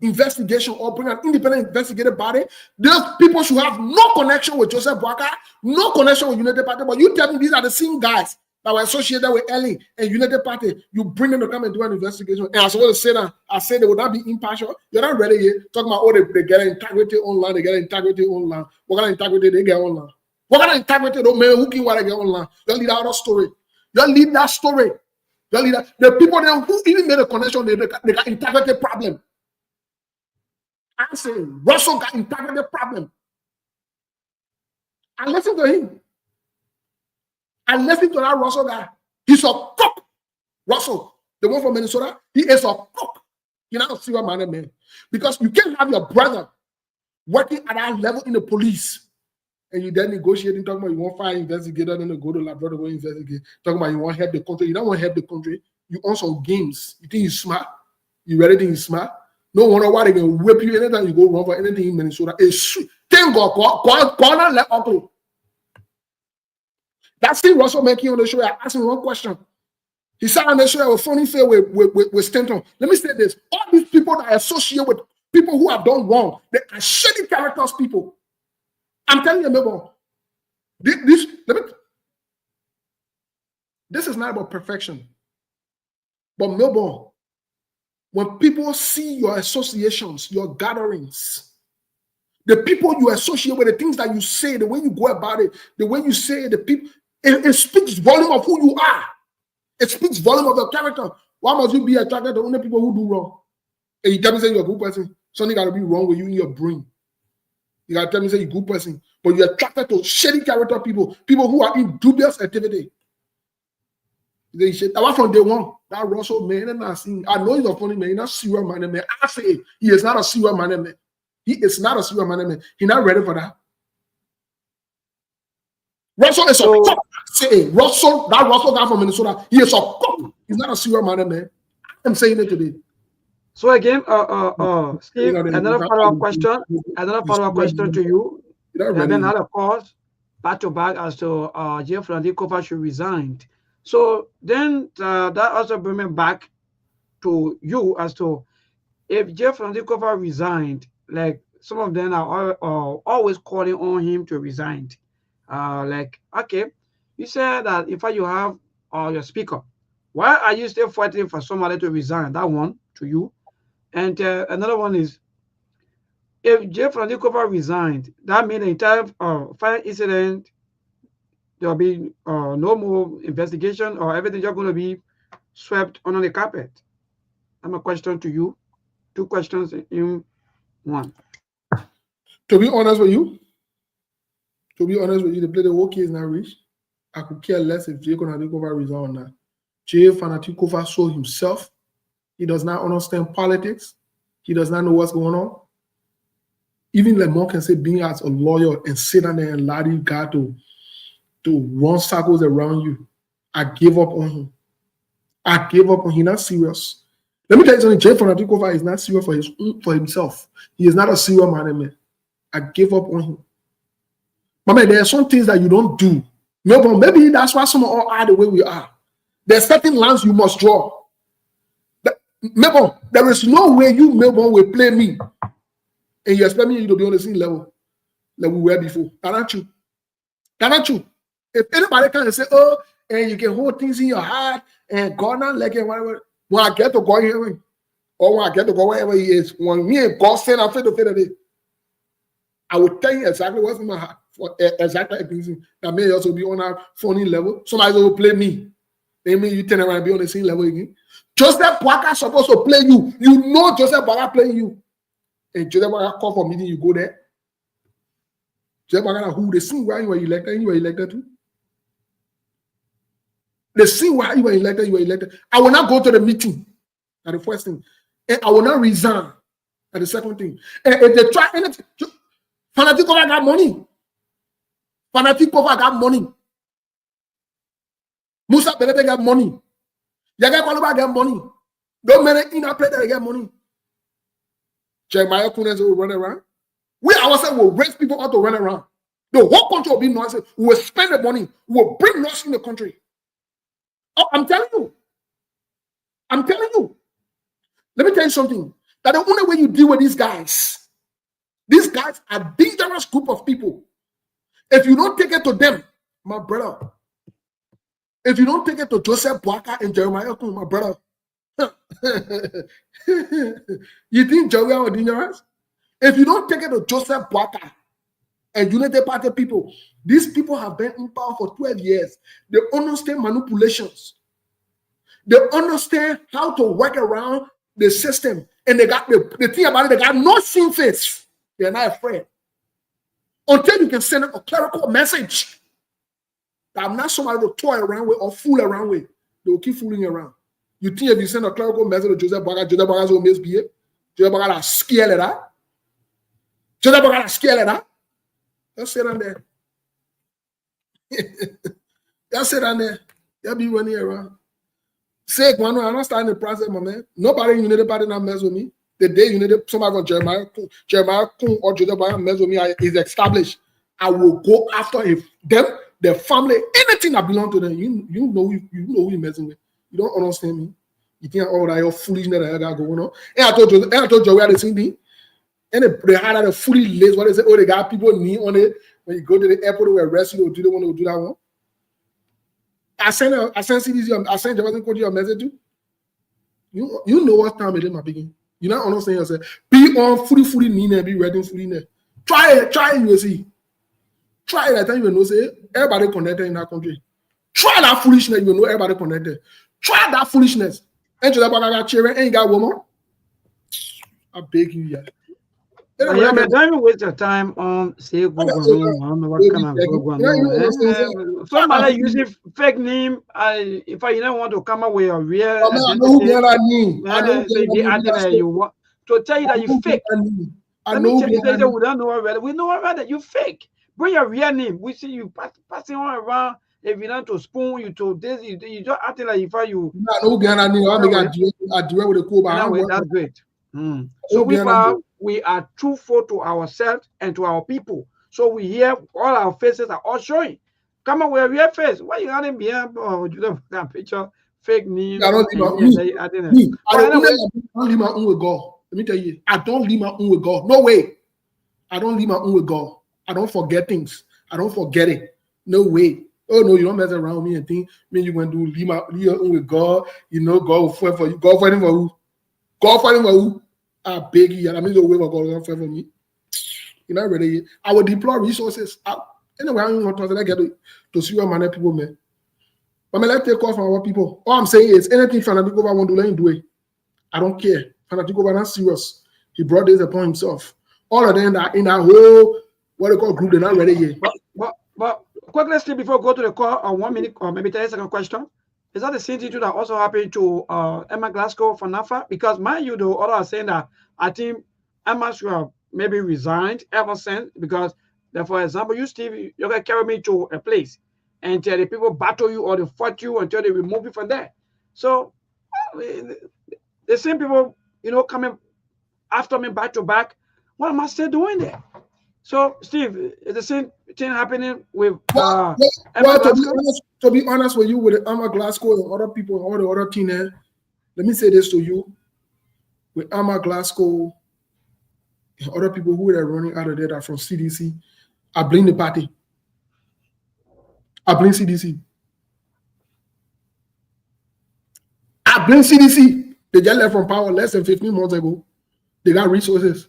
investigation or bring an independent investigative body, those people should have no connection with Joseph Boakai, no connection with United Party. But you tell me these are the same guys that were associated with Ellie and United Party. You bring them to come and do an investigation. And I was supposed to say that I said they would not be impartial. You're not ready yet. Talking about, oh, they get integrity online, they get integrity online. What kind of integrity they get online? What kind of integrity those men who can want to get online? They'll lead out a story. They'll lead that story. They'll lead that. The people there who even made a connection, they got integrity problem. I'm saying Russell got integrity problem. I listen to him. I listen to that Russell guy. He's a cook. Russell, the one from Minnesota, he is a cook. You're not a serious minded man. Because you can't have your brother working at that level in the police. And you then negotiating, talking about you want fire investigator, then you go to Labrador to go investigate. Talking about you want to help the country. You don't want to help the country. You own some games. You think you're smart? You really think you're smart? No wonder why they can whip you anytime you go wrong for anything in Minnesota. It's thank God, corner let ugly. That Steve Russell making on the show, I asked him one question. He sat on the show with funny face with Stanton. Let me say this. All these people that associate with people who have done wrong, they are shady characters people. I'm telling you, Melbourne, this is not about perfection. But Melbourne, when people see your associations, your gatherings, the people you associate with, the things that you say, the way you go about it, the way you say it, the people, it speaks volume of who you are. It speaks volume of your character. Why must you be attracted to only people who do wrong? And you tell me say you're a good person, something got to be wrong with you in your brain. You got to tell me say you're a good person, but you're attracted to shady character people who are in dubious activity. They said, that was from day one. That Russell man, and I know he's a funny man, he's not serious minded man. I say he is not a serious minded man. He is not a serious minded man. He's not ready for that. Russell is a cop. Say Russell, that Russell guy from Minnesota, he is a cop. He's not a serious minded man. I'm saying it today. So again, Steve, another follow-up question to you. And then another pause, back to back as to Jeff Landikova should resign. So then that also brings me back to you as to if Jeff Landikova resigned, like some of them are always calling on him to resign. Like, okay, you said that in fact you have your speaker Why are you still fighting for somebody to resign? That one to you. And another one is, if Jeff Radikova resigned, that means the entire fire incident, there'll be no more investigation, or everything just going to be swept under the carpet. I'm a question to you. Two questions in one. To be honest with you, the play the whole case now reached. I could care less if Jay Radikova resign or not. Jay Fanatikova saw himself. He does not understand politics. He does not know what's going on. Even Lemon can say being as a lawyer and sit down there and allow you guy to run circles around you. I gave up on him. He's not serious. Let me tell you something. Jay Fanatikova is not serious for himself. He is not a serious man. I gave up on him. But man, there are some things that you don't do. Maybe that's why some of us are the way we are. There's certain lines you must draw. Melbourne, there is no way you, Melbourne, will play me and you expect me to be on the same level that we were before. That's not true. If anybody can say, oh, and you can hold things in your heart and God not like it, whatever. When I get to go here, or when I get to go wherever he is, when me and God send I'm fit to it, I will tell you exactly what's in my heart. For exactly that may also be on our phony level. Somebody will play me. They mean you turn around and be on the same level again. Joseph Boaka supposed to play you. You know Joseph Boaka playing you. And Joseph Boaka call for meeting, you go there. Joseph Boaka who they see why you were elected, and you were elected too. They see why you were elected, I will not go to the meeting. That's the first thing. And I will not resign. That's the second thing. And if they try anything, Fanatikova got money. Fanatikova got money. Musa Belete got money. Yaga Koloba got money. Don't matter in a play that they get money. Jeremiah Kunes will run around. We ourselves will raise people out to run around. The whole country will be nonsense. We will spend the money. We will bring noise in the country. Oh, I'm telling you. Let me tell you something. That the only way you deal with these guys are a dangerous group of people. If you don't take it to them, my brother. If you don't take it to Joseph Boaka and Jeremiah Kun, my brother. You think Jeremiah was dangerous? If you don't take it to Joseph Boaka and Unity Party people, these people have been in power for 12 years. They understand manipulations. They understand how to work around the system. And they got the thing about it, they got no sin face. They're not afraid. Until you can send a clerical message that I'm not somebody to toy around with or fool around with, they will keep fooling around. You think if you send a clerical message to Joseph Boaka will misbehave? Joseph Boaka is scared of that. Joseph Boaka is scared of that. Just sit down there. Just sit down there. You'll be running around. Say, I'm not starting the process, my man. Nobody in Unity Party not mess with me. The day you need somebody from Jeremiah Kun or Joseph Boaka mess with me is established. I will go after them, their family, anything that belongs to them. You know who you're messing with. You don't understand me. You think all that your foolishness that got going on. And I told you we had the same thing. And they had a fully list. What they say, oh, they got people knee on it. When you go to the airport, they will arrest you. Do they want to do that one? I sent CDC, I sent Jonathan Koji a message too. You know what time it is, my picking. You not understand yourself. Be on fully knee and be ready fully there. Try it, you will see. Try it. I tell you, know, say everybody connected in that country. Try that foolishness, you know everybody connected. Try that foolishness. And just about that children ain't got woman. I beg you, yeah. Yeah, but don't waste your time on say Google. What kind of Google? Somebody using fake name. If I don't want to come up with a real identity, you want to tell you that you fake. I know we don't know already. We know already that you fake. Bring your real name. We see you passing on around. If you want to spoon you to this, you just acting like if you. No, that's great. So we are truthful to ourselves and to our people. So we hear all our faces are all showing. Come on, we have real face. Why you having behind that picture? Fake news. I don't leave my own with God. Let me tell you, I don't leave my own with God. No way. I don't leave my own with God. I don't forget things. I don't forget it. No way. Oh no, you don't mess around with me and think me you going to leave your own with God. You know, God will fight for you. God fighting for who? God fighting for who? I beg you. I mean, the way for God will fight for me. You're not ready yet. I will deploy resources. Anyway, I don't want to get to see how many people, man. But man, let's take off from our people. All I'm saying is anything Fanatic over want to let him do it. I don't care. Fanatic over not serious. He brought this upon himself. All of them are in a whole what they call group, they're not ready yet. But quickly, still before we go to the call, 1 minute or maybe 30-second question. Is that the same thing that also happened to Emma Glasgow for NAFA? Because mind you, though, others are saying that I think Emma should have maybe resigned ever since because, for example, you, Steve, you can carry me to a place and the people battle you or they fight you until they remove you from there. So the same people, coming after me back to back. What am I still doing there? So, Steve, is the same thing happening with Emma Glasgow? To be honest with you, with Emma Glasgow and other people and all the other team there, let me say this to you. With Emma Glasgow and other people who are running out of there that are from CDC, I blame the party. I blame CDC. I blame CDC. They just left from power less than 15 months ago. They got resources.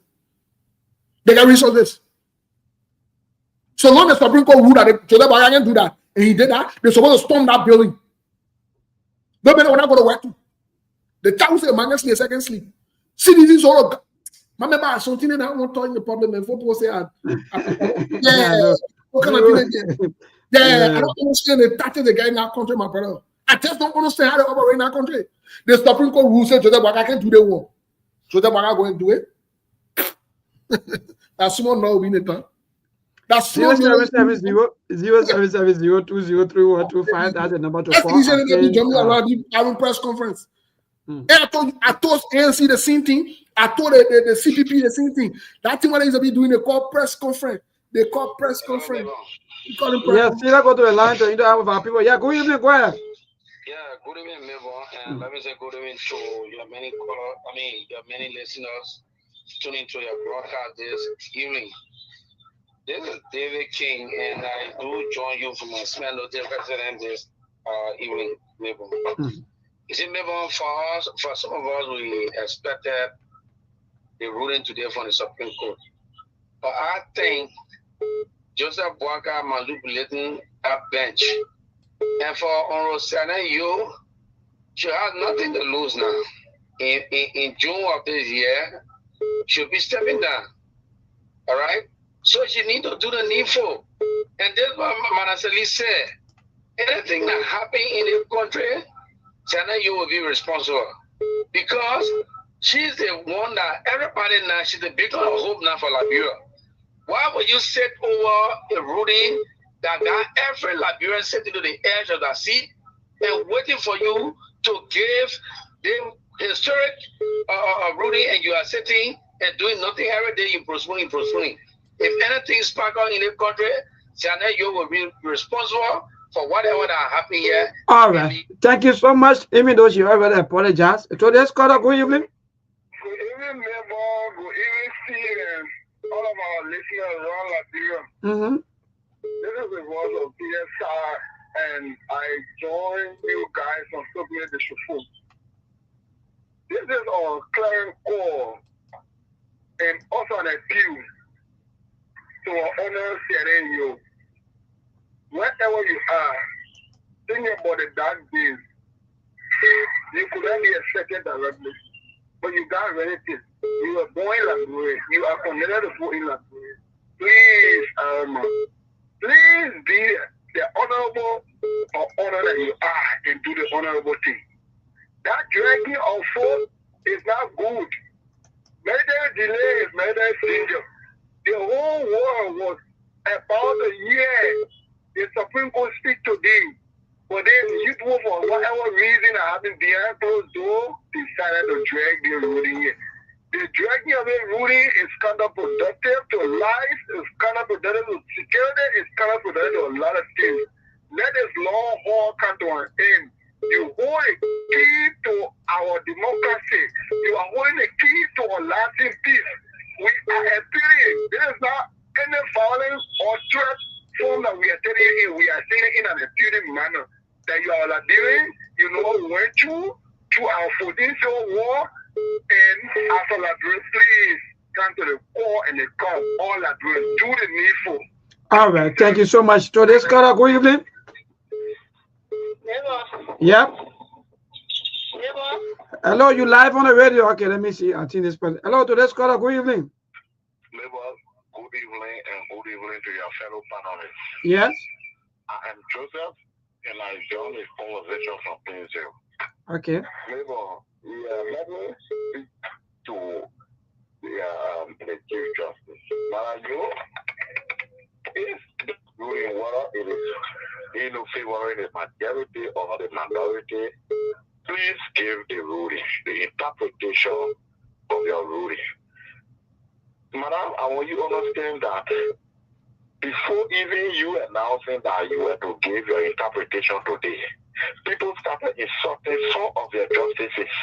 So long as Supreme Court ruled that I can do that, and he did that, they're supposed to storm that building. Nobody will not go to work to. The town say man sleep, second sleep. CDC all my member something that I want to talk in the problem and people say what kind of thing? I don't understand the tactics the guy in that country, my brother. I just don't understand how they operate in that country. The Supreme Court rule said Joseph Waka can't do the war. Joseph Waka go and do it. That's small now we need to. That's 07700203125. That's the number to call. I will press conference. I told ANC the same thing. I told the CPP the same thing. That thing what they used to be doing, they call press conference. They call press conference. Yeah, still go to the line to interact with our people. Yeah, go ahead. Yeah, good evening, Mabel, and let me say good evening to your many your many listeners tuning to your broadcast this evening. This is David King, and I do join you from my small notice resident this evening, Mabel. You see, Mabel, for some of us, we expected the ruling today from the Supreme Court. But I think Joseph Boaka manipulating that bench. And for Onrosana, you have nothing to lose now. In June of this year, she'll be stepping down. All right? So she need to do the needful. And that's what Manasali said. Anything that happen in the country, Sana, you will be responsible. Because she's the one that everybody now, she's the big hope now for Liberia. Why would you sit over a ruling that got every Liberian sitting to the edge of that seat and waiting for you to give them historic ruling, and you are sitting and doing nothing every day, you're postponing. If anything spark out in the country, Sana, you will be responsible for whatever that happened here. All right. Thank you so much. Even though you already apologize. So let's call up. Good evening. Good evening, Mabel. Good evening, Steve, and all of our listeners around Liberia. This is the voice of PSR, and I join you guys on Soviet the Shufu. This is our clearing call and also an appeal to our honor Serenio. Wherever you are, think about the dark days. You could not be accepted directly, but you got relatives. You were born in Liberia. You are connected to people in Liberia. Please, please be the honorable or honor that you are and do the honorable thing. That dragging of foot is not good. Many delays, many danger. The whole world was about a year. The Supreme Court speak today. But then you two, for whatever reason, I haven't behind closed door, decided to drag the ruling here. The dragging of the ruling is counterproductive to life, it's counterproductive to security, it's counterproductive to a lot of things. Let this long haul come to an end. You hold the key to our democracy. You are holding the key to a lasting peace. We are appealing. There is not any violence or threat form that we are telling you, we are saying it in an appealing manner that you are Liberian, you know what we went through our 14th Civil War, and as a Liberian, please come to the core and the come. All Liberians, do the needful. All right, thank you so much. To this caller, good evening. Yep. Hello, you live on the radio. Okay, let me see. I think this person. Hello, to this caller, good evening. Good evening and good evening to your fellow panelists. Yes. I am Joseph and I join this conversation from Painesville. Okay. Let me speak to the Chief Justice. Now, if the ruling whether it is favoring the majority or the minority, please give the ruling, the interpretation of your ruling. Madam, I want you to understand that before even you announcing that you were to give your interpretation today, people started insulting some of your justices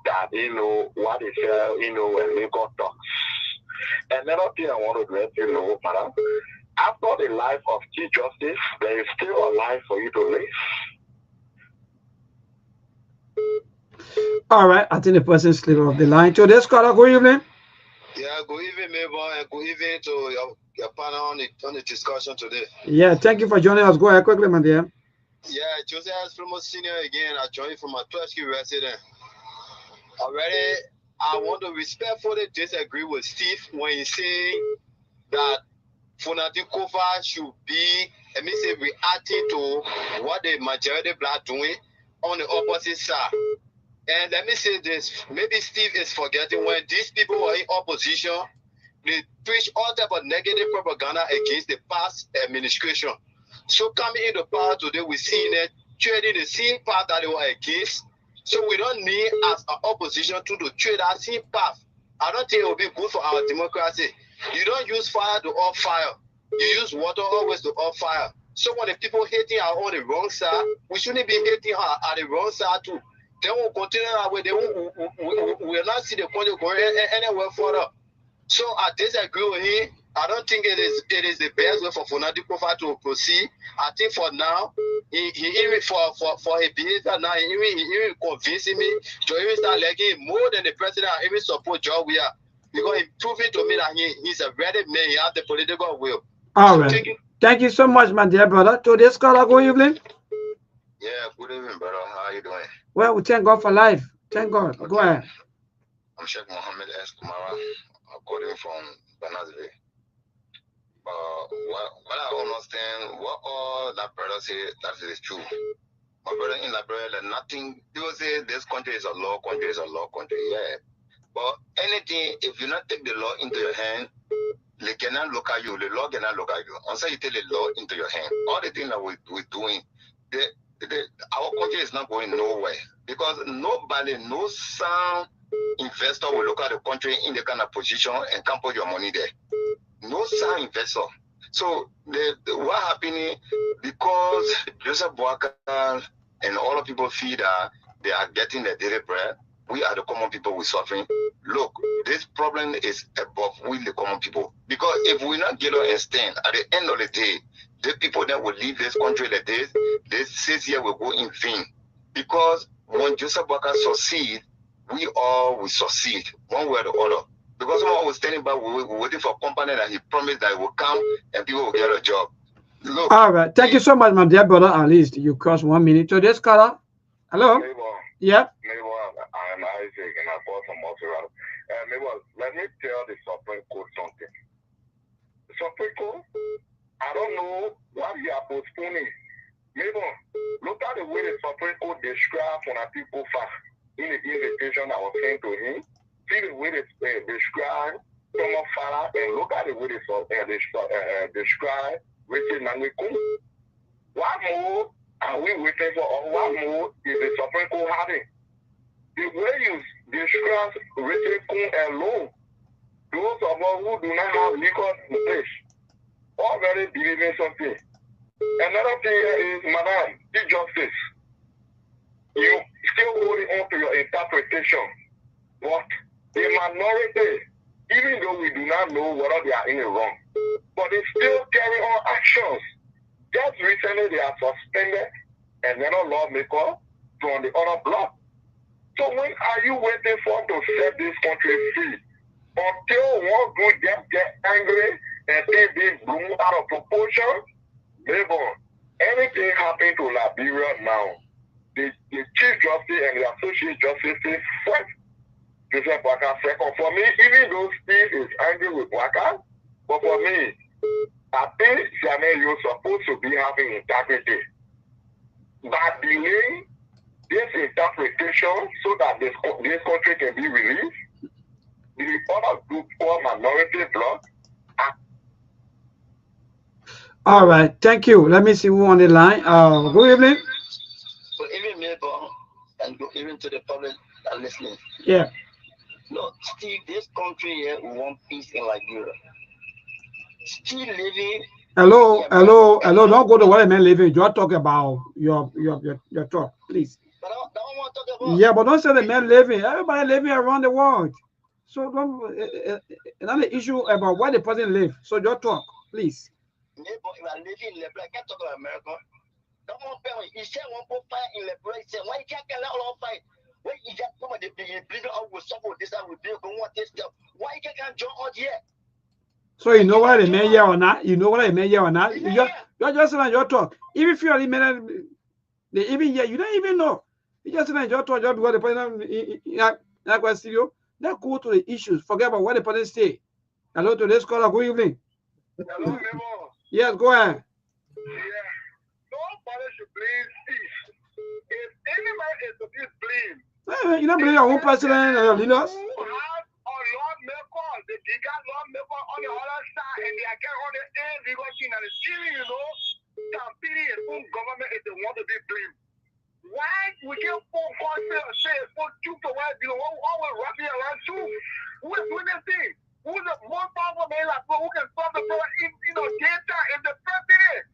that, what they say, when they got talks. Another thing I want to let you know, madam, after the life of Chief Justice, there is still a life for you to live. All right, I think the person slid off the line. To this caller, good evening. Yeah, good evening, Mabel, and good evening to your panel on the discussion today. Yeah, thank you for joining us. Go ahead quickly, my dear. Yeah, Joseph Esprimo Senior again. I joined from my 12th resident. Already, I want to respectfully disagree with Steve when he's saying that Funati Kofa should be, reacting to what the majority black doing on the opposite side. And let me say this, maybe Steve is forgetting when these people were in opposition, they preach all type of negative propaganda against the past administration. So coming into power today, we're seeing it trading the same path that they were against. So we don't need as an opposition to trade that same path. I don't think it will be good for our democracy. You don't use fire to off fire. You use water always to off fire. So when the people hating are on the wrong side, we shouldn't be hating her at the wrong side too. They will continue that way. They will not see the country going anywhere further. So I disagree with him. I don't think it is the best way for Funadi Kofa to proceed. I think for now, he even for his behavior now, he even convincing me to even start liking more than the president. I even support John Weah because he proving to me that he's a ready man. He has the political will. All right. Thank you so much, my dear brother. To this caller, good evening. Yeah, good evening, brother. How are you doing? Well, we thank God for life. Thank God. Okay. Go ahead. I'm Sheikh Mohammed S. Kumara, according from Banazville. What I understand, what all that brother say, that is true. My brother in Liberia, that nothing, people say this country is a law country, yeah. But anything, if you not take the law into your hand, they cannot look at you, the law cannot look at you. Until you take the law into your hand, all the things that we're doing, our country is not going nowhere. Because nobody, no sound investor will look at the country in the kind of position and can put your money there. No sound investor. So what happening because Joseph Boakai and all the people feel that they are getting their daily bread, we are the common people we're suffering. Look, this problem is above we the common people. Because if we not get on and stand, at the end of the day, the people that will leave this country like this 6 years will go in vain. Because when Joseph Boakai succeed, we all will succeed, one way or the other. Because someone was standing by, we're waiting for a company that he promised that it will come and people will get a job. Look. All right. Thank you so much, my dear brother. At least you crossed 1 minute. To this caller. Hello? Neighbor. Yeah. Neighbor, I'm Isaac and I call from Montreal. Neighbor, let me tell the Supreme Court something. The Supreme Court, I don't know why you are postponing. Neighbor, look at the way the Supreme Court described Funati Kofa in the invitation I was sent to him. See the way they describe Thomas Farah and look at the way they describe Richard Nangwekum. What more are we waiting for, or what more is the Supreme Court having? The way you describe Richard Kun alone, those of us who do not have legal place already believe in something. Another thing is, Madam, Chief Justice, you still holding on to your interpretation. But the minority, even though we do not know whether they are in the wrong, but they still carry on actions Just recently, they are suspended another lawmaker from the other block. So when are you waiting for to set this country free? Until one group get angry and things being blown out of proportion, neighbor, anything happen to Liberia now, the Chief Justice and the Associate Justice say first, Joseph Waka second. For me, even though Steve is angry with Waka, but for me, I think Samuel, you're supposed to be having integrity. By delaying this interpretation so that this country can be released, the other group or minority bloc. All right, thank you. Let me see who on the line. Good evening. Good evening, neighbor, and good evening to the public that are listening. Yeah. Look, Steve, this country here, we want peace in Liberia. Still living. Hello. Don't go to what I meant living. You're talking about your talk, please. But I don't want to talk about. Yeah, but don't say the man living. Everybody living around the world. So don't. Another issue about where the person live. So your talk, please. Neighbor, if I live in Liberia, I can't talk about America. Don't want to he said one go fight in Liberia. He said, why you can't get all fight? When you just come and they bring out with support this and with this, don't want this stuff. Why you can't join us here? So you know what they may hear or not? You know what I may hear or not? You're just saying your talk. Even if you're even they even hear, you don't even know. You just saying your talk just because the person in studio. Now go to the issues. Forget about what the person say. Hello to this caller. Good evening. Hello, neighbor. Yes, go ahead. Yeah. Nobody should blame Steve. If anybody is to be blamed, you don't believe your own president and your leaders? Who have a lawmaker, the bigger lawmaker on the other side, and they are getting on the end regarding and the steering, campaigning his own government if they want to be blamed. Why we get phone calls say for two to one, always rubbing around two? Who is doing this thing? Who's the most powerful man like who can solve the problem in data in the president?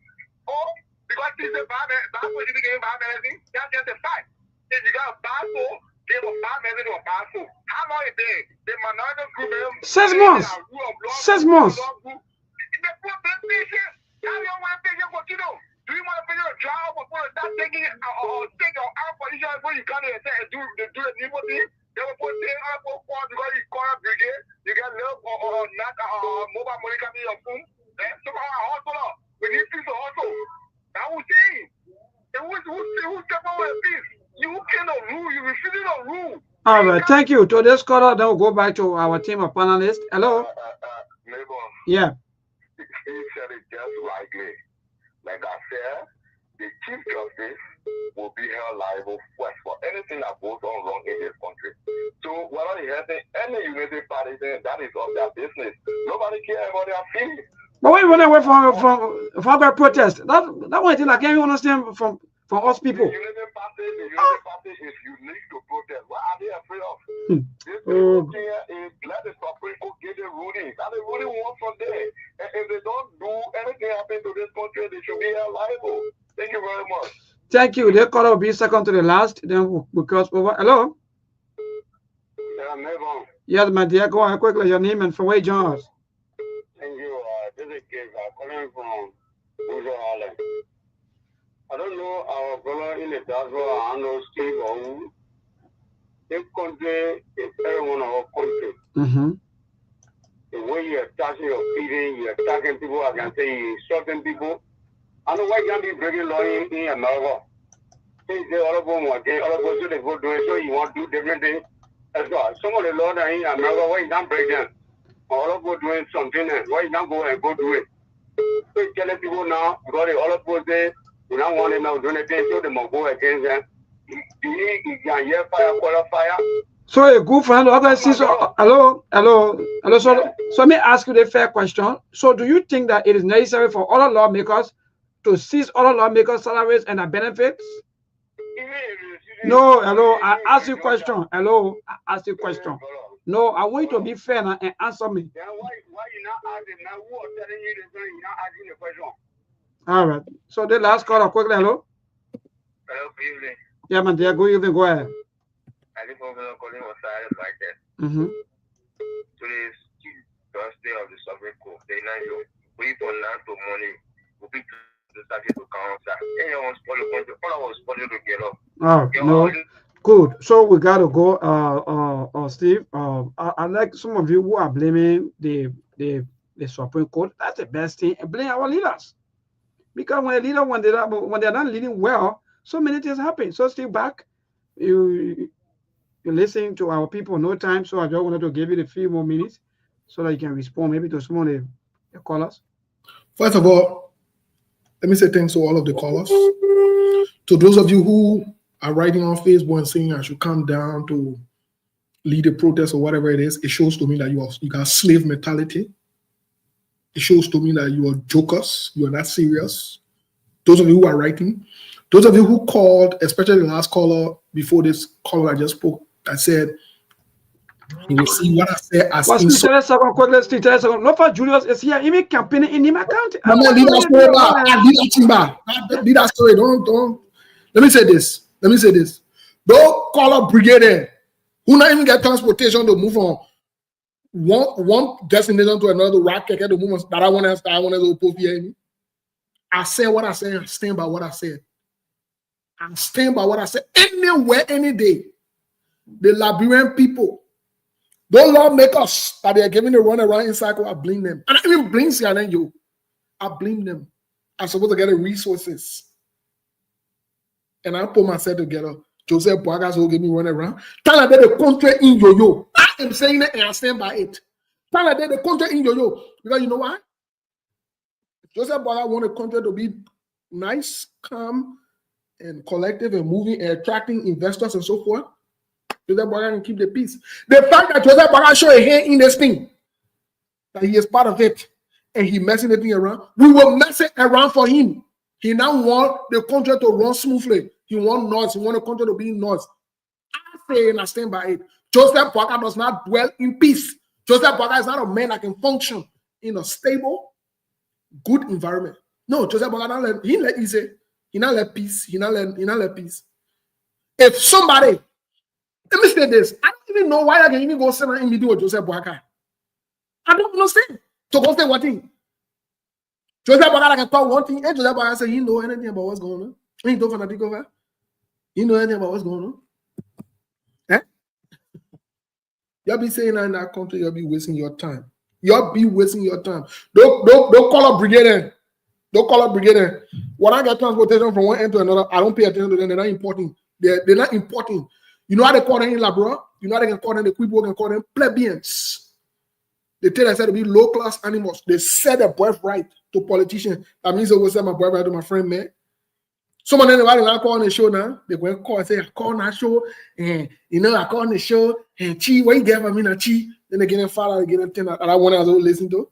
Oh, because he's a bad man, if you get bad man, that's just a fact. If you got a bad soul, give a bad man to a bad soul. How long is it? The minority group 6 months. 6 months. How long want to pay your continue? Do you want to pay your job before you start taking out for each other before you come here and do the evil thing? They will put things out for because you call a brigade, you get love or not mobile money coming in your phone. Then somehow hustle. We need people to hustle. That was saying. Who's stepping over the peace? You cannot rule, you refuse to rule. All right, thank you. To this caller, then we'll go back to our team of panelists. Hello. Neighbor. Yeah. He said it just rightly. Like I said, the Chief Justice will be held liable first for anything that goes on wrong in this country. So whether he has any unity party, that is of their business. Nobody cares about their feelings. But when you run away from our protest, that one thing I can't even understand from us people. The unity party is unique to protest. What are they afraid of? This here is let the Supreme Court get the rulings. And the ruling wants from there. And if they don't do anything happen to this country, they should be held liable. Thank you very much. Thank you. The caller will be second to the last. Then we'll cross over. Hello. Yeah, neighbor. Yes, my dear. Go ahead quickly. Your name and from where you join us. Thank you. This is Gabe. I'm calling from Bujo Island. I don't know our brother in the diaspora, I know Steve or who. This country is everyone of our country. Mm-hmm. The way you're attacking your feeding, you're attacking people, I can say you're insulting people. I know why you can't be breaking law in America. They say all of them again, all of them so they go do it, so you want to do different things. As well. Some of the law that in America, why you can't break them? All of them doing something else, why you can't go and go do it? So you're telling people now, because they all of them say, we don't want them now doing anything, so they must go against them. You can hear fire, call fire. So a good friend, hello. So let me ask you the fair question. So do you think that it is necessary for other lawmakers to seize other lawmakers' salaries and their benefits? No, hello. I ask you a question. Hello, I ask you a question. No, I want you to be fair now and answer me. Then why you not asking now? Who are telling you the thing? You're not asking the question. All right. So the last caller, quickly, hello. Hello, good evening. Yeah, man, dear, good evening. Go ahead. I live over calling on Saturday like that. Mm-hmm. Today's Thursday of the Supreme Court. They know you. We for not to money. We be to started to count that. Anyone's political, all of us political to get up. Oh, no. Good. So we got to go, Steve. I like some of you who are blaming the Supreme Court. That's the best thing. And blame our leaders. Because when they're not leading well, so many things happen. So Steve, back. You listen to our people no time. So I just wanted to give you a few more minutes so that you can respond maybe to some of the callers. First of all, let me say thanks to all of the callers. To those of you who are writing on Facebook and saying I should come down to lead a protest or whatever it is, it shows to me that you got slave mentality. It shows to me that you are jokers. You are not serious. Those of you who are writing, those of you who called, especially the last caller before this caller I just spoke, I said, you will see what I said as insult. Not for Julius is here. He make campaign in him account. Leave that story. Don't. Let me say this. Don't call up brigade who not even get transportation to move from one destination to another. Rocket to move on. That I want to oppose me. I said what I said. I stand by what I said. I stand by what I said. Anywhere, any day. The Liberian people, don't Lord make us that they are giving the run around in cycle. I blame them. And I even blame you. I blame them. I'm supposed to get the resources. And I put myself together. Joseph Boagas will give me run around. Tell them the country in yo-yo. I am saying it and I stand by it. Tell them the country in yo-yo. Because you know why? Joseph Boagas want the country to be nice, calm, and collective and moving and attracting investors and so forth. Joseph Boagas can keep the peace. The fact that Joseph Boagas show a hand in this thing, that he is part of it, and he messing the thing around, we will mess it around for him. He now want the country to run smoothly. He want noise. He want the country to be noise. I say and I stand by it. Joseph Boagas does not dwell in peace. Joseph Boagas is not a man that can function in a stable, good environment. No, Joseph Boagas he let easy. He not let peace. He not let peace. If somebody, let me say this, I don't even know why I can even go sit in meeting with Joseph Boakas. I don't understand. So go say what thing? Joseph Boakas can talk one thing, and Joseph Boakas say he know anything about what's going on. He don't fanatic over. He know anything about what's going on. Eh? You'll be saying that in that country, you'll be wasting your time. You'll be wasting your time. Don't call up brigade. Don't call up brigade. When I get transportation from one end to another, I don't pay attention to them. They're not important. They're not important. You know how they call them in Labrador? You know how they can call them, the people can call them plebeians. They tell us to be low-class animals. They set their birthright to politicians. That means they will say my birthright to my friend, man. Some of them, they not call on the show now. They go and call and say, I call on that show, and I call on the show, and Chi, what you get for me now, Chi? Then they get them father, they get them thing that I want to listen to.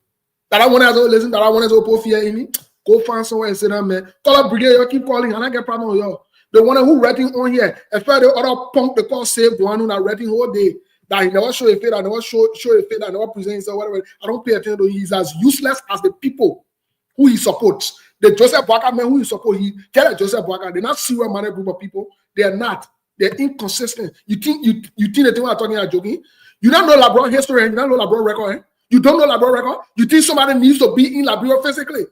That I want to put fear in me. Go find somewhere and sit down, man. Call up brigade, you keep calling, and I get problem with y'all. The one who writing on here, especially the other punk they call save, the one who are writing all day, that he never show a face, that never show a face, that never present himself, whatever. I don't pay attention to him. He's as useless as the people who he supports. The Joseph Boakas man who he supports, he tell that Joseph Boakas, they're not serious minded group of people. They are not. They're inconsistent. You think the thing we're talking about joking? You don't know Labrador history and you don't know Labrador record. You don't know Labrador record? You think somebody needs to be in Labrador physically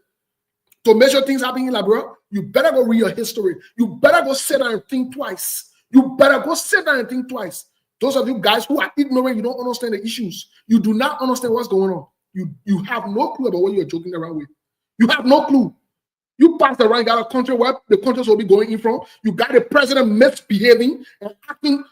to measure things happening in Labrador? You better go read your history. You better go sit down and think twice. You better go sit down and think twice. Those of you guys who are ignorant, you don't understand the issues. You do not understand what's going on. You have no clue about what you're joking around with. You have no clue. You pass around, you got a country where the countries will be going in from. You got the president misbehaving and acting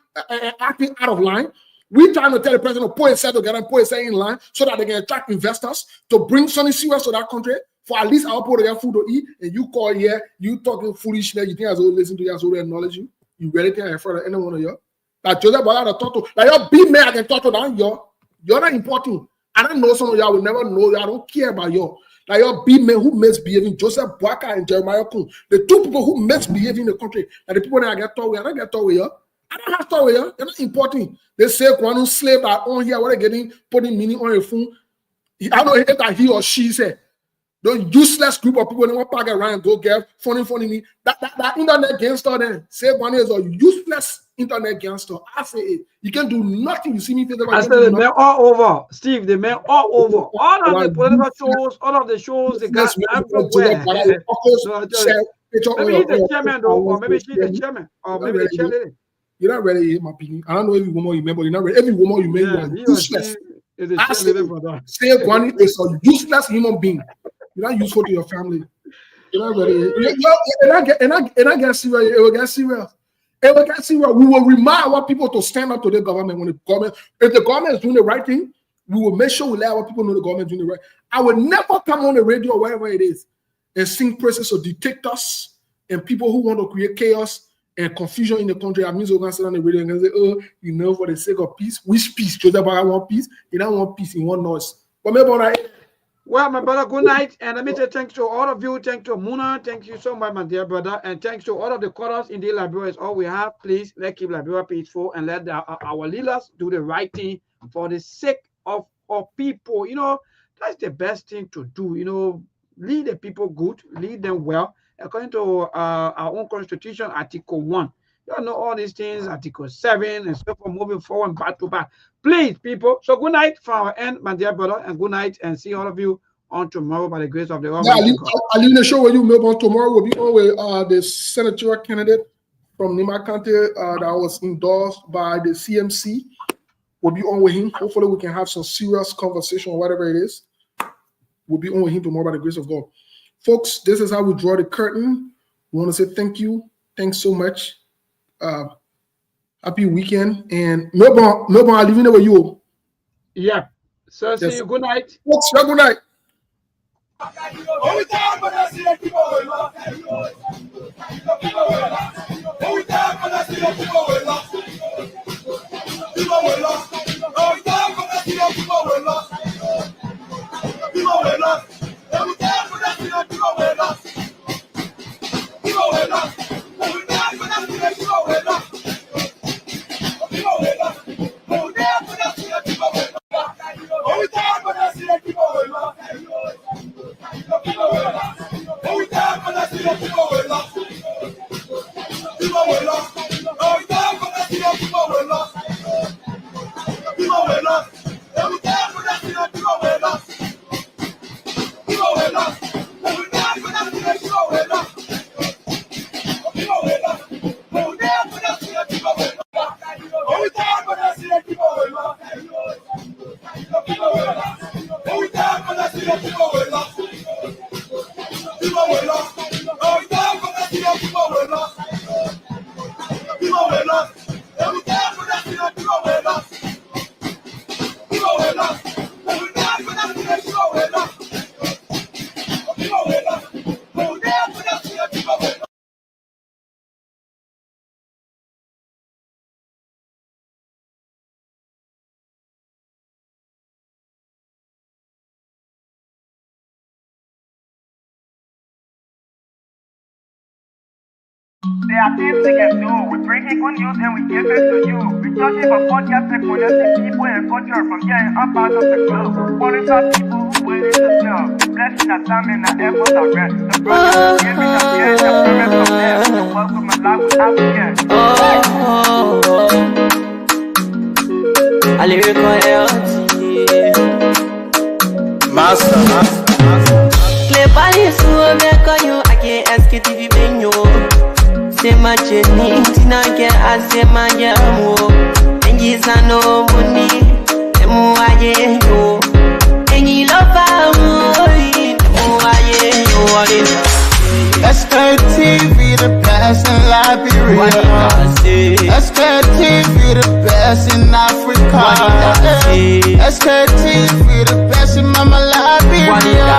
out of line. We're trying to tell the president to put himself together and put himself in line so that they can attract investors to bring something serious to that country. For at least our people to get food to eat, and you call here, you talking foolishness, you think I will listen to you, I will acknowledge you. You really think I'm in front of any one of you? Like Joseph Boakas talk to, like your big man, I can talk to that, you're not important. I don't know some of y'all will never know, I don't care about you. Like your big men who misbehaving, Joseph Boakas and Jeremiah Kun, the two people who misbehave in the country, and the people that I get talk with, I don't get talk with you. I don't have talk with you, they're not important. They say one who slave are on here, what they're getting, putting meaning on your phone. I don't hate that he or she said. The useless group of people, they want to pack around and go get funny me. That internet gangster then say one is a useless internet gangster. I say it. You can do nothing. You see me Facebook. I said the men all over, Steve. The men all over. All of the political shows, all of the shows they got everywhere. Maybe he's the chairman though, or maybe she's the chairman, or maybe the chairlady. You're not ready, my opinion. I don't know every woman you remember. You're not ready. Every woman you remember is useless. I say Gwani is a useless human being. You're not useful to your family. You're not ready. And I get serious. It will get serious. We will remind our people to stand up to the government when the government, if the government is doing the right thing, we will make sure we let our people know the government is doing the right. I will never come on the radio or wherever it is and sing praises of dictators and people who want to create chaos and confusion in the country. I mean, so going to sit on the radio and say, oh, you know, for the sake of peace, which peace? Joseph Baga want peace. He don't want peace in one noise. But maybe well, my brother, good night. And let me say thanks to all of you. Thanks to Muna. Thank you so much, my dear brother. And thanks to all of the callers in the Liberia. Is all we have. Please, let's keep Liberia peaceful and let our leaders do the right thing for the sake of our people. You know, that's the best thing to do. You know, lead the people good, lead them well. According to our own constitution, Article 1. You know all these things, Article 7, and so forth, moving forward back to back. Please, people. So good night from our end, my dear brother, and good night, and see all of you on tomorrow by the grace of the Lord. I'll leave the show with you, Melbourne. Tomorrow will be on with the senatorial candidate from Nima County that was endorsed by the CMC. We'll be on with him. Hopefully, we can have some serious conversation or whatever it is. We'll be on with him tomorrow by the grace of God. Folks, this is how we draw the curtain. We want to say thank you. Thanks so much. Happy weekend. And Melbourne, I'll leave it with you. Yeah. So see you. Good night. Folks, good night. There are things we can do. We bring in good news and we give it to you. We touch it for podcast and connecting people and culture from getting up out of the club. Qualified people who willing to serve. Blessing that time and the effort are rest. The brothers giving the care, the parents of them. So welcome and life with African. A lyrical Master. Les paris sous avec you, I can't ask it if you been you. C'est ma chenille, tina ke ase ma yamu. Engi sano muni, emu aye yo. Engi lofa mui, emu aye yo. Sktv, the best in Liberia. Sktv, the best in Africa. Sktv, the best in Mama Liberia.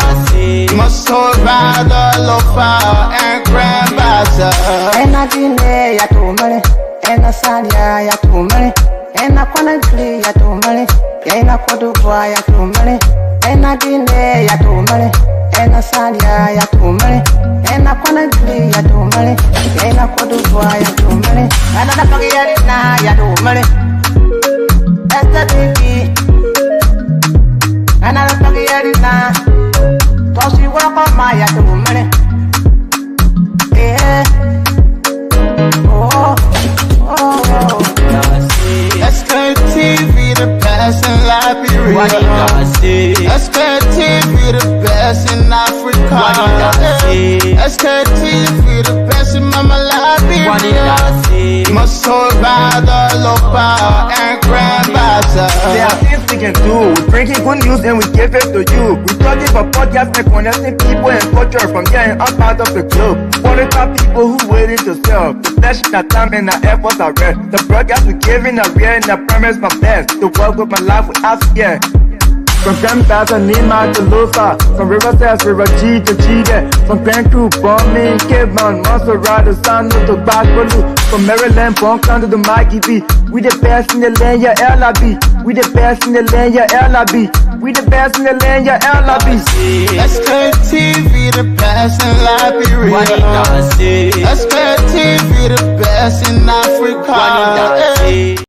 Must hold by the lofa and grandbaza. Ena Guinea ya tumale, ena Salia ya tumale, ena Conakry ya tumale, ena Côte d'Ivoire ya tumale, ena Guinea ya tumale, ena Salia ya tumale, ena Conakry ya tumale, ena Côte d'Ivoire ya tumale, ena Nigeria ya tumale, Sktv, ena Nigeria, tosi wako maya tumale, yeah. Oh. best in Liberia. Sktv, the best in Africa. Sktv, the best in Mama Liberia. My soul rather local and grandmaster. There are things we can do. We bring in good news and we give it to you. We talking for podcasts and connecting people and culture from here and out of the globe. Qualified people who waiting to serve. The flesh, the time, and the efforts are red. The broadcast we giving are real and I promise my best. To work with my life without fear. From Grandpa's and Nima to Lufa, from River Sass, River G to Chide, from Penku, Bombay, Cape Mount, Montserrat, San to Backbolu, from Maryland, Punk to the Mikey B. We the best in the land, yeah, LIB. We the best in the land, yeah, LIB. We the best in the land, yeah, LIB. Sktv, the best in Liberia. Sktv, the best in Africa.